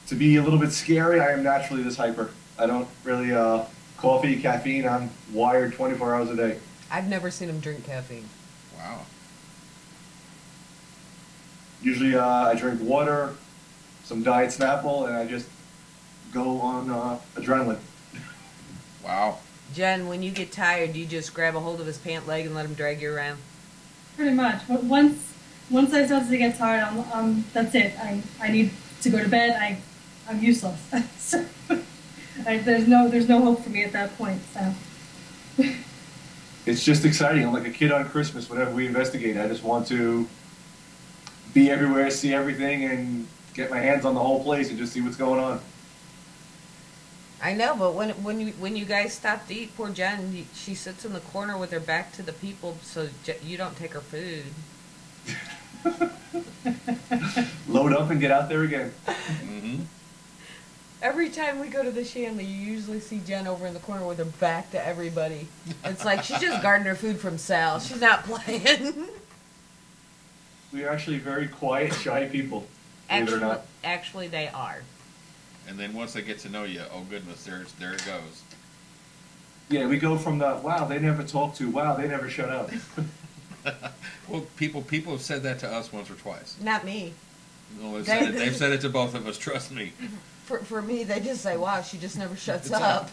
To be a little bit scary, I am naturally this hyper. I don't really, coffee, caffeine, I'm wired 24 hours a day. I've never seen him drink caffeine. Wow. Usually I drink water, some Diet Snapple, and I just go on adrenaline. Wow. Jen, when you get tired, you just grab a hold of his pant leg and let him drag you around? Pretty much. But once I start to get tired, that's it. I need to go to bed. I'm useless. So, there's no hope for me at that point. So. It's just exciting. I'm like a kid on Christmas whenever we investigate. I just want to be everywhere, see everything, and get my hands on the whole place and just see what's going on. I know, but when you guys stop to eat, poor Jen, she sits in the corner with her back to the people, so you don't take her food. Load up and get out there again. Mm-hmm. Every time we go to the Shanley, you usually see Jen over in the corner with her back to everybody. It's like she's just guarding her food from Sal. She's not playing. We are actually very quiet, shy people. Believe it or not. Actually, they are. And then once they get to know you, oh goodness, there it goes. Yeah, we go from the wow they never talk to wow they never shut up. Well, people have said that to us once or twice. Not me. No, they've said it to both of us. Trust me. For me, they just say, "Wow, she just never shuts It's up."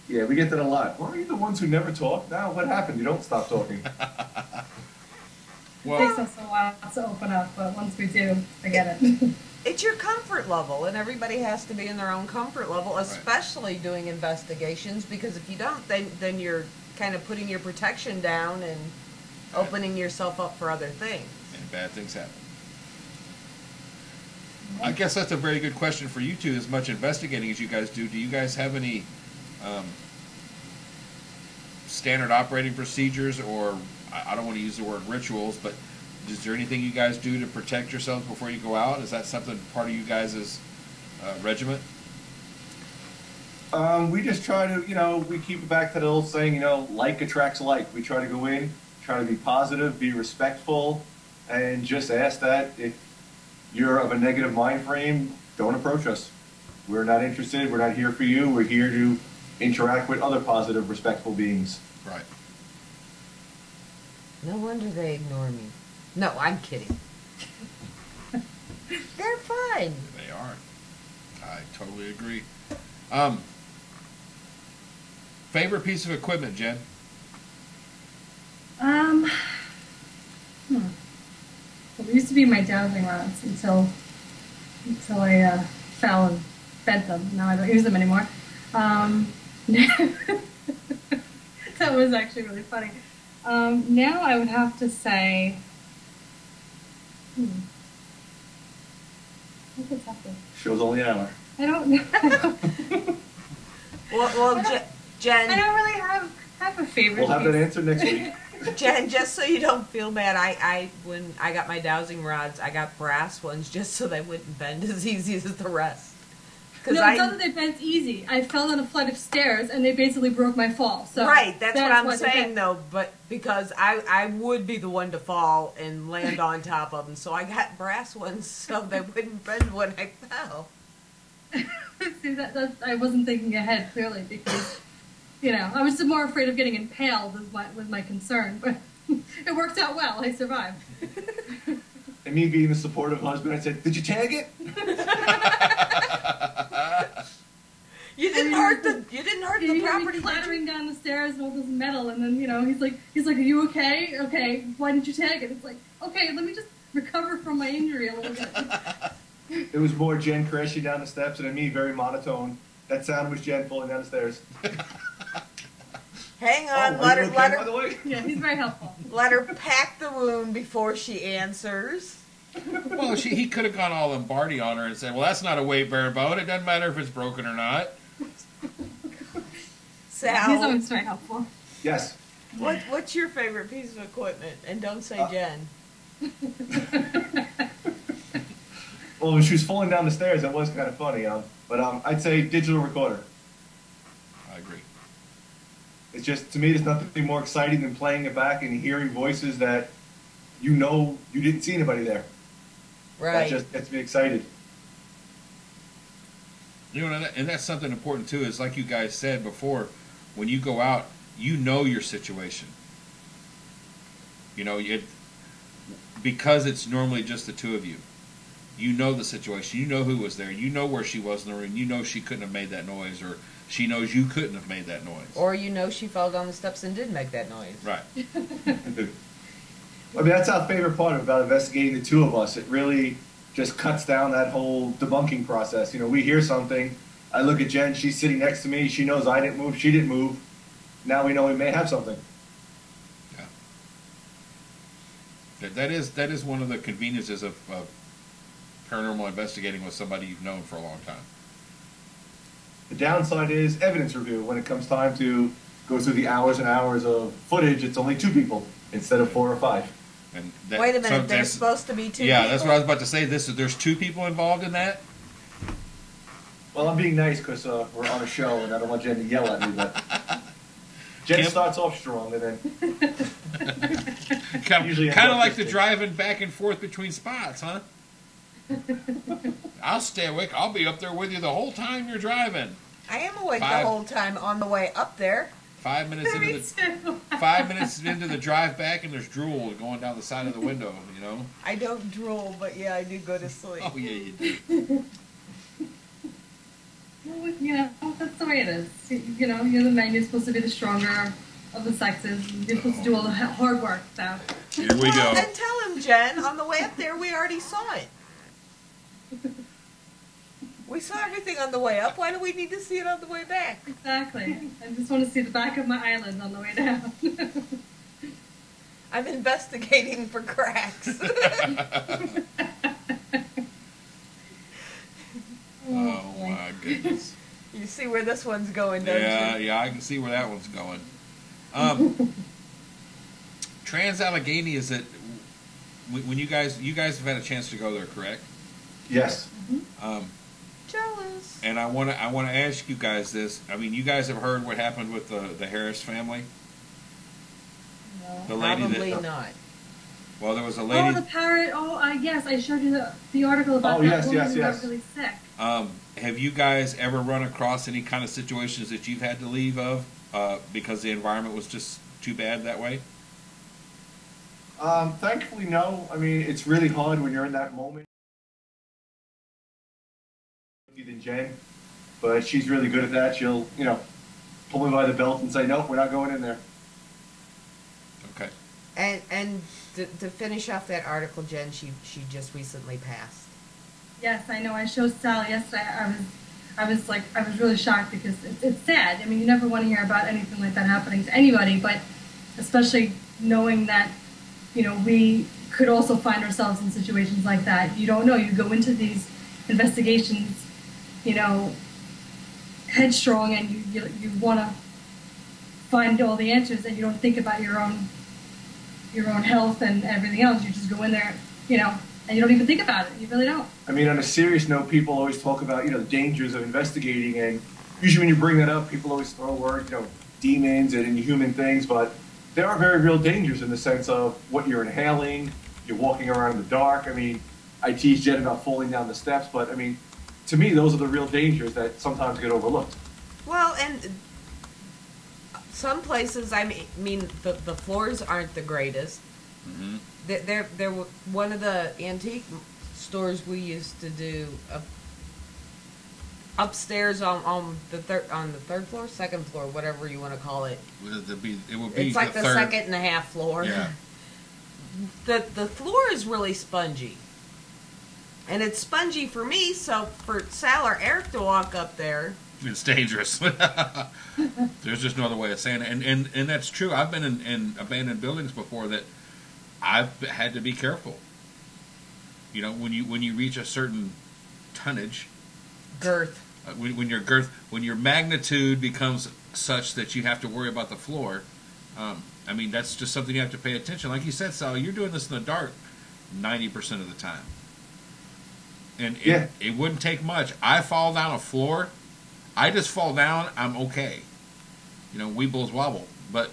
Yeah, we get that a lot. Why are you the ones who never talk? Now, what happened? You don't stop talking. It takes us a while to open up, but once we do, forget it. It's your comfort level, and everybody has to be in their own comfort level, especially doing investigations, because if you don't, then you're kind of putting your protection down and opening yourself up for other things. And bad things happen. I guess that's a very good question for you two. As much investigating as you guys do you guys have any standard operating procedures, or I don't want to use the word rituals, but is there anything you guys do to protect yourselves before you go out? Is that something part of you guys' regiment? We just try to, we keep it back to the old saying, like attracts like. We try to go in, try to be positive, be respectful, and just ask that if you're of a negative mind frame, don't approach us. We're not interested. We're not here for you. We're here to interact with other positive, respectful beings. Right. No wonder they ignore me. No, I'm kidding. They're fine. They are. I totally agree. Favorite piece of equipment, Jen? Well, it used to be my dowsing rods until I fell and bent them. Now I don't use them anymore. That was actually really funny. Now I would have to say, what's happening? Show's only an hour. I don't know. Well, Jen. I don't really have a favorite. We'll have that answer next week. Jen, just so you don't feel bad, when I got my dowsing rods, I got brass ones just so they wouldn't bend as easy as the rest. No, it's not that they bent easy. I fell down a flight of stairs and they basically broke my fall. So right, that's what I'm saying though. But because I would be the one to fall and land on top of them, so I got brass ones so they wouldn't bend when I fell. See, that I wasn't thinking ahead clearly because I was more afraid of getting impaled was my concern, but it worked out well. I survived. And me being the supportive husband, I said, "Did you tag it?" You didn't hurt the property. Clattering down the stairs and all this metal, and then he's like, "Are you okay? Okay, why didn't you tag it?" It's like, okay, let me just recover from my injury a little bit. It was more Jen crashing down the steps, and then me very monotone. That sound was Jen falling down the stairs. Hang on, let her. By the way? Yeah, he's very helpful. Let her pack the wound before she answers. Well, he could have gone all Lombardi on her and said, "Well, that's not a weight-bearing bone. It doesn't matter if it's broken or not." Sal, he's always very helpful. Yes. What's your favorite piece of equipment? And don't say Jen. Well, when she was falling down the stairs, that was kind of funny. But I'd say digital recorder. I agree. It's just, to me, there's nothing more exciting than playing it back and hearing voices that you didn't see anybody there. Right. That just gets me excited. And that's something important too. Is like you guys said before, when you go out, you know your situation. Because it's normally just the two of you. You know the situation. You know who was there. You know where she was in the room. You know she couldn't have made that noise, or she knows you couldn't have made that noise. Or she fell down the steps and did make that noise. Right. I mean, that's our favorite part about investigating the two of us. It really just cuts down that whole debunking process. We hear something. I look at Jen. She's sitting next to me. She knows I didn't move. She didn't move. Now we know we may have something. Yeah. That is one of the conveniences of paranormal investigating with somebody you've known for a long time. The downside is evidence review. When it comes time to go through the hours and hours of footage, it's only 2 people instead of 4 or 5. And Wait a minute, there's supposed to be 2 yeah, people? that's what I was about to say. There's 2 people involved in that? Well, I'm being nice because we're on a show and I don't want Jen to yell at me, but Jen Kim? starts off strong and then usually Kind of ends up like the fisting. driving back and forth between spots, huh? I'll stay awake. I'll be up there with you the whole time you're driving. I am awake 5 the whole time on the way up there. 5 minutes Me into the too. 5 minutes into the drive back, and there's drool going down the side of the window. You know. I don't drool, but yeah, I do go to sleep. Oh yeah, you do. Well, you know, that's the way it is. You know, you're the man. You're supposed to be the stronger of the sexes. You're supposed to do all the hard work. So. Here we go. Well, and tell him, Jen, on the way up there, we already saw it. We saw everything on the way up. Why do we need to see it on the way back? Exactly. I just want to see the back of my eyelid on the way down. I'm investigating for cracks. Oh my goodness. You see where this one's going, don't you? Yeah, I can see where that one's going. Trans-Allegheny is that when you guys have had a chance to go there, correct? Yes. Jealous. And I want to ask you guys this. I mean, you guys have heard what happened with the Harris family. No. The lady Probably that not. well, there was a Oh, lady. the parrot. Oh, yes, I showed you the article about Oh, that yes, woman yes, who yes. got really sick. Have you guys ever run across any kind of situations that you've had to leave of because the environment was just too bad that way? Thankfully, no. I mean, it's really hard when you're in that moment. Than Jen, but she's really good at that. She'll, you know, pull me by the belt and say, "Nope, we're not going in there." Okay. And to finish off that article, Jen, she just recently passed. Yes, I know. I showed Sal yesterday. I was really shocked because it's sad. I mean, you never want to hear about anything like that happening to anybody, but especially knowing that, you know, we could also find ourselves in situations like that. You don't know. You go into these investigations, you know, headstrong, and you want to find all the answers, and you don't think about your own health and everything else. You just go in there, you know, and you don't even think about it. You really don't. I mean, on a serious note, people always talk about, you know, the dangers of investigating, and usually when you bring that up, people always throw words, you know, demons and inhuman things, but there are very real dangers in the sense of what you're inhaling, you're walking around in the dark. I mean, I tease Jen about falling down the steps, but I mean, to me, those are the real dangers that sometimes get overlooked. Well, and some places, I mean, the floors aren't the greatest. Mm-hmm. They're one of the antique stores we used to do upstairs on the third floor, second floor, whatever you want to call it. It would be It's like the third. second and a half floor. Yeah. The floor is really spongy. And it's spongy for me, so for Sal or Eric to walk up there, It's dangerous. There's just no other way of saying it, and that's true. I've been in abandoned buildings before that I've had to be careful. You know, when you reach a certain tonnage, girth. when your magnitude becomes such that you have to worry about the floor. I mean, that's just something you have to pay attention. Like you said, Sal, you're doing this in the dark 90% of the time. And it wouldn't take much. I fall down a floor, I just fall down, I'm okay. You know, weebles wobble. But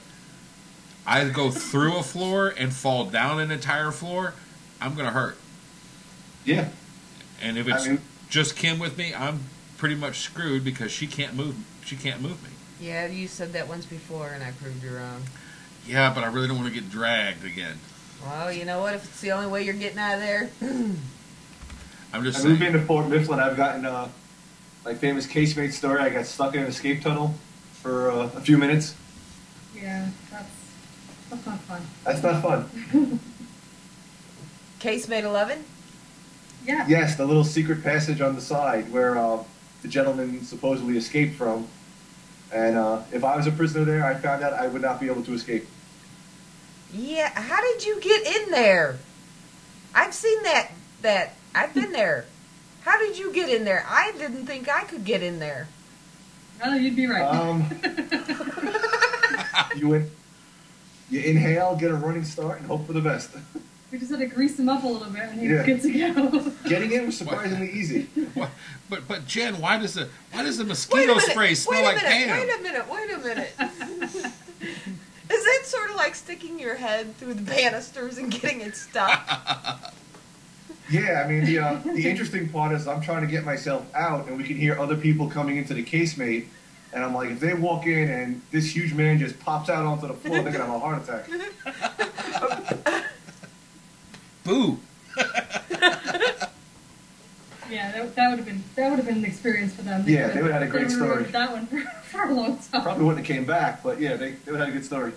I go through a floor and fall down an entire floor, I'm going to hurt. Yeah. And if it's just Kim with me, I'm pretty much screwed because she can't move me. Yeah, you said that once before, and I proved you wrong. Yeah, but I really don't want to get dragged again. Well, you know what? If it's the only way you're getting out of there, I'm just I saying. moved into Fort Mifflin. I've gotten my famous casemate story. I got stuck in an escape tunnel for a few minutes. Yeah, that's not fun. That's not fun. Casemate 11? Yeah. Yes, the little secret passage on the side where the gentleman supposedly escaped from. And if I was a prisoner there, I found out I would not be able to escape. Yeah, how did you get in there? I've seen that I've been there. How did you get in there? I didn't think I could get in there. Oh, you'd be right. You inhale, get a running start, and hope for the best. We just had to grease him up a little bit, and he Yeah. was good to go. Getting in was surprisingly easy. But Jen, why does the mosquito spray smell like Pam? Wait a minute. Is it sort of like sticking your head through the banisters and getting it stuck? Yeah, I mean, the interesting part is I'm trying to get myself out, and we can hear other people coming into the casemate, and I'm like, if they walk in and this huge man just pops out onto the floor, they're going to have a heart attack. Boo! Yeah, that would have been an experience for them. Yeah, they would have had a great They story. remembered that one for a long time. Probably wouldn't have came back, but yeah, they would have had a good story.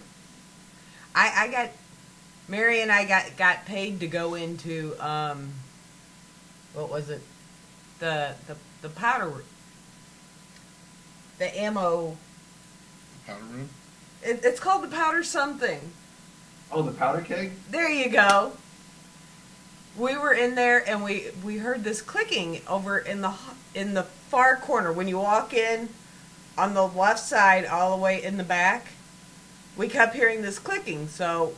Mary and I got paid to go into what was it? The powder, the ammo. Powder room? It's called the powder something. Oh, the powder keg? There you go. We were in there and we heard this clicking over in the far corner when you walk in on the left side all the way in the back. We kept hearing this clicking, so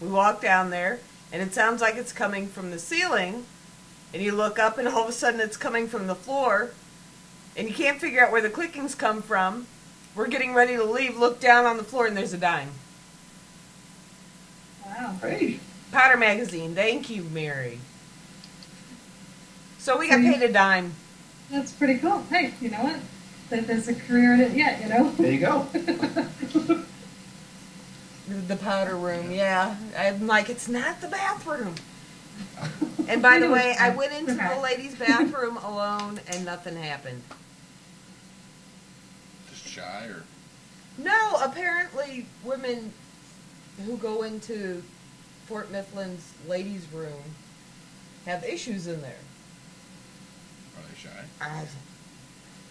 we walked down there and it sounds like it's coming from the ceiling, and you look up and all of a sudden it's coming from the floor and you can't figure out where the clickings come from. We're getting ready to leave, look down on the floor and there's a dime. Wow. Hey. Powder magazine. Thank you, Mary. So we got paid a dime. That's pretty cool. Hey, you know what? There's a career in it yet, you know? There you go. The powder room, yeah. I'm like, it's not the bathroom. And by the way, I went into the ladies' bathroom alone and nothing happened. Just shy or? No, apparently women who go into Fort Mifflin's ladies' room have issues in there. Are they shy?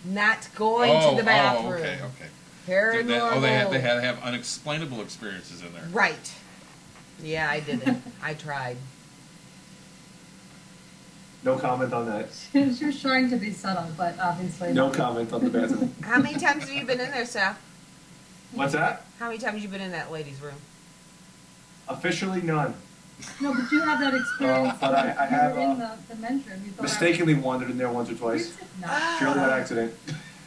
Not going to the bathroom. Oh, okay. Paranormal. They have unexplainable experiences in there. Right. Yeah, I did it. I tried. No comment on that. She was trying to be subtle, but obviously. No comment on the bathroom. How many times have you been in there, Sal? What's that? How many times have you been in that ladies' room? Officially none. No, but you have that experience. But I have, you were in the men's room. You thought Mistakenly wandered in there once or You twice. said no. Purely by accident.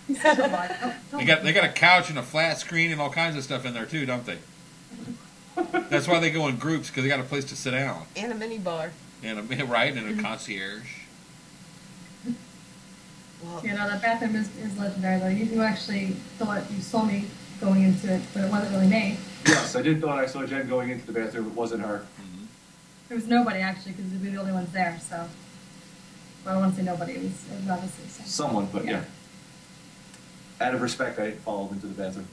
You said a lot. Oh, They got a couch and a flat screen and all kinds of stuff in there too, don't they? That's why they go in groups, because they got a place to sit down. And a mini bar. And a concierge. Well, You know, the bathroom is legendary, though. You actually thought you saw me going into it, but it wasn't really me. Yes, I did thought I saw Jen going into the bathroom. It wasn't her. There was nobody, actually, because we were the only ones there, so. Well, I don't want to say nobody. It was obviously Someone, but yeah. Out of respect, I followed into the bathroom.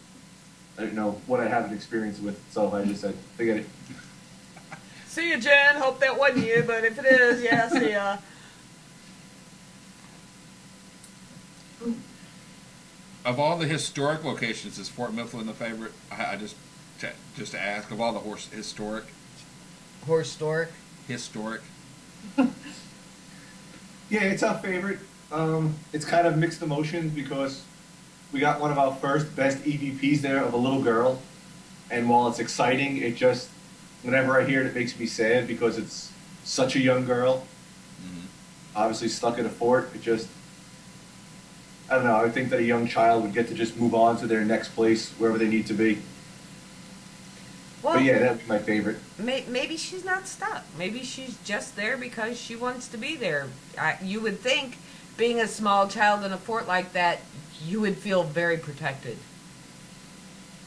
I didn't know what I had an experience with, so I just said, forget it. see ya, Jen. Hope that wasn't you, but if it is, yeah, see ya. Of all the historic locations, is Fort Mifflin the favorite? I just to ask, of all the historic. Yeah, it's our favorite. It's kind of mixed emotions because we got one of our first best EVPs there of a little girl. And while it's exciting, it just, whenever I hear it, it makes me sad because it's such a young girl. Mm-hmm. Obviously stuck in a fort. It just, I don't know, I would think that a young child would get to just move on to their next place, wherever they need to be. Well, But yeah, that'd be my favorite. maybe she's not stuck. Maybe she's just there because she wants to be there. You would think, being a small child in a fort like that, you would feel very protected.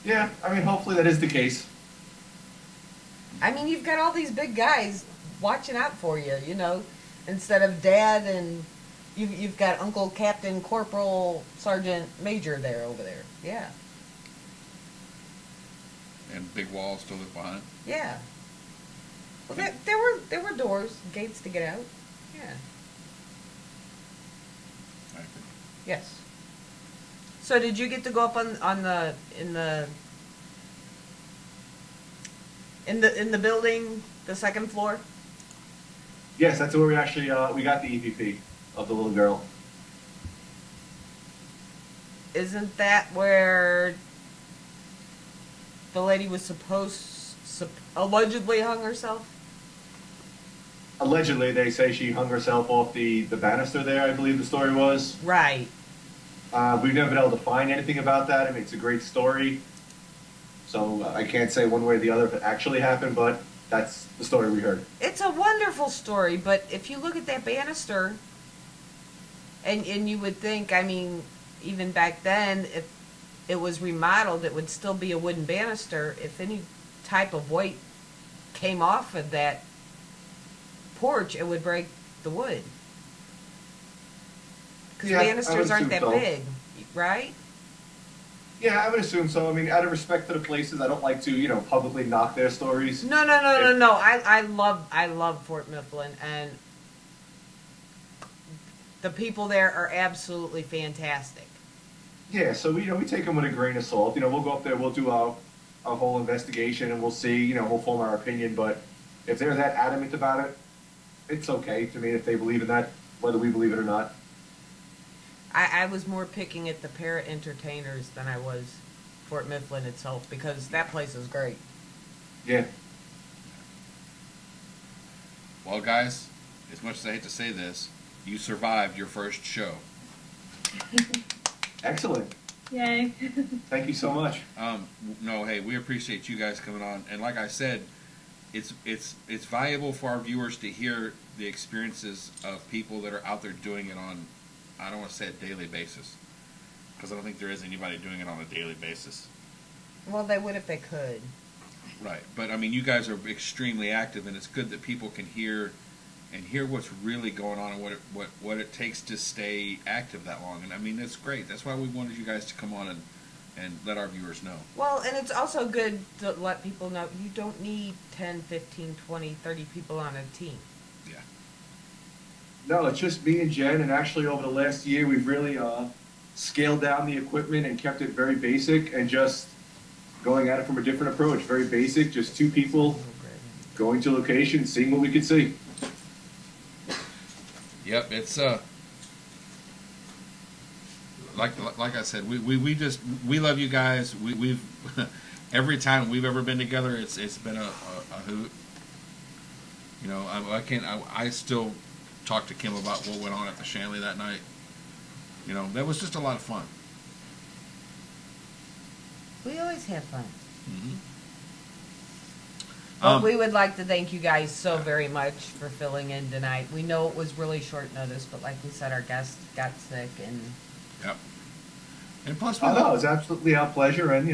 Yeah, I mean, hopefully that is the case. I mean, you've got all these big guys watching out for you, you know, instead of Dad and you've got Uncle Captain Corporal Sergeant Major there over there. Yeah. And big walls to look behind. Yeah. Well, there were doors, gates to get out. Yeah. I agree. Yes. So did you get to go up in the building, the second floor? Yes, that's where we actually we got the EVP of the little girl. isn't that where the lady was allegedly hung herself? Allegedly, they say she hung herself off the banister there, I believe the story was. Right. We've never been able to find anything about that. I mean, it's a great story. So I can't say one way or the other if it actually happened, but that's the story we heard. It's a wonderful story, but if you look at that banister, and you would think, I mean, even back then, if it was remodeled, it would still be a wooden banister. If any type of weight came off of that porch, it would break the wood. Because banisters aren't that big, right? Yeah, I would assume so. I mean, out of respect to the places, I don't like to, publicly knock their stories. No. I love Fort Mifflin, and the people there are absolutely fantastic. Yeah, so we take them with a grain of salt. We'll go up there, we'll do our whole investigation, and we'll see. We'll form our opinion. But if they're that adamant about it, it's okay to me if they believe in that, whether we believe it or not. I was more picking at the Parrot Entertainers than I was Fort Mifflin itself, because that place is great. Yeah. Well, guys, as much as I hate to say this, you survived your first show. Excellent. Yay. Thank you so much. No, hey, we appreciate you guys coming on, and like I said, it's valuable for our viewers to hear the experiences of people that are out there doing it on, I don't want to say a daily basis, because I don't think there is anybody doing it on a daily basis. Well, they would if they could. Right, but I mean, you guys are extremely active, and it's good that people can hear what's really going on and what it takes to stay active that long. And I mean, that's great. That's why we wanted you guys to come on and let our viewers know. Well, and it's also good to let people know you don't need 10, 15, 20, 30 people on a team. Yeah. No, it's just me and Jen, and actually over the last year, we've really scaled down the equipment and kept it very basic and just going at it from a different approach. Very basic, just two people going to locations, seeing what we could see. Yep, it's like I said, we love you guys. We've every time we've ever been together, it's been a hoot. I still talk to Kim about what went on at the Shanley that night. That was just a lot of fun. We always have fun. Mm-hmm. Well, we would like to thank you guys so very much for filling in tonight. We know it was really short notice, but like we said, our guest got sick, and yep. And plus, it was absolutely our pleasure, and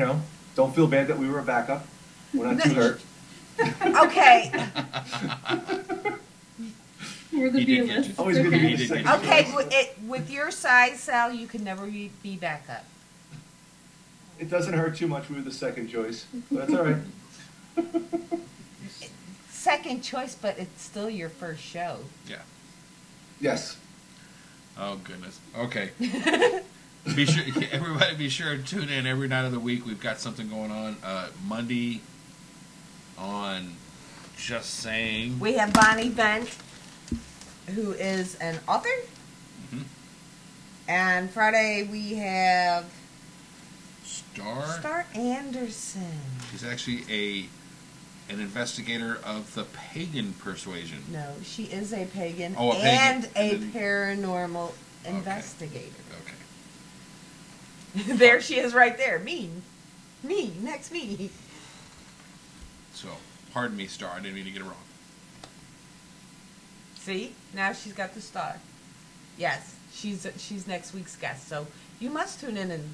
don't feel bad that we were a backup. We're not too hurt. Okay. We're the B-list. Always good to be the second Okay, choice. with your size, Sal, you can never be backup. It doesn't hurt too much. We were the second choice. So that's all right. Second choice, but it's still your first show. Yeah. Yes. Oh goodness. Okay. Everybody be sure to tune in every night of the week. We've got something going on. Monday on Just Saying. We have Bonnie Bent, who is an author. Mm-hmm. And Friday we have Star Anderson. She's actually an investigator of the pagan persuasion. No, she is a pagan, a pagan. and a paranormal investigator. Okay. There she is right there. Me, next me. So, pardon me, Star. I didn't mean to get it wrong. See? Now she's got the star. Yes, she's next week's guest. So you must tune in and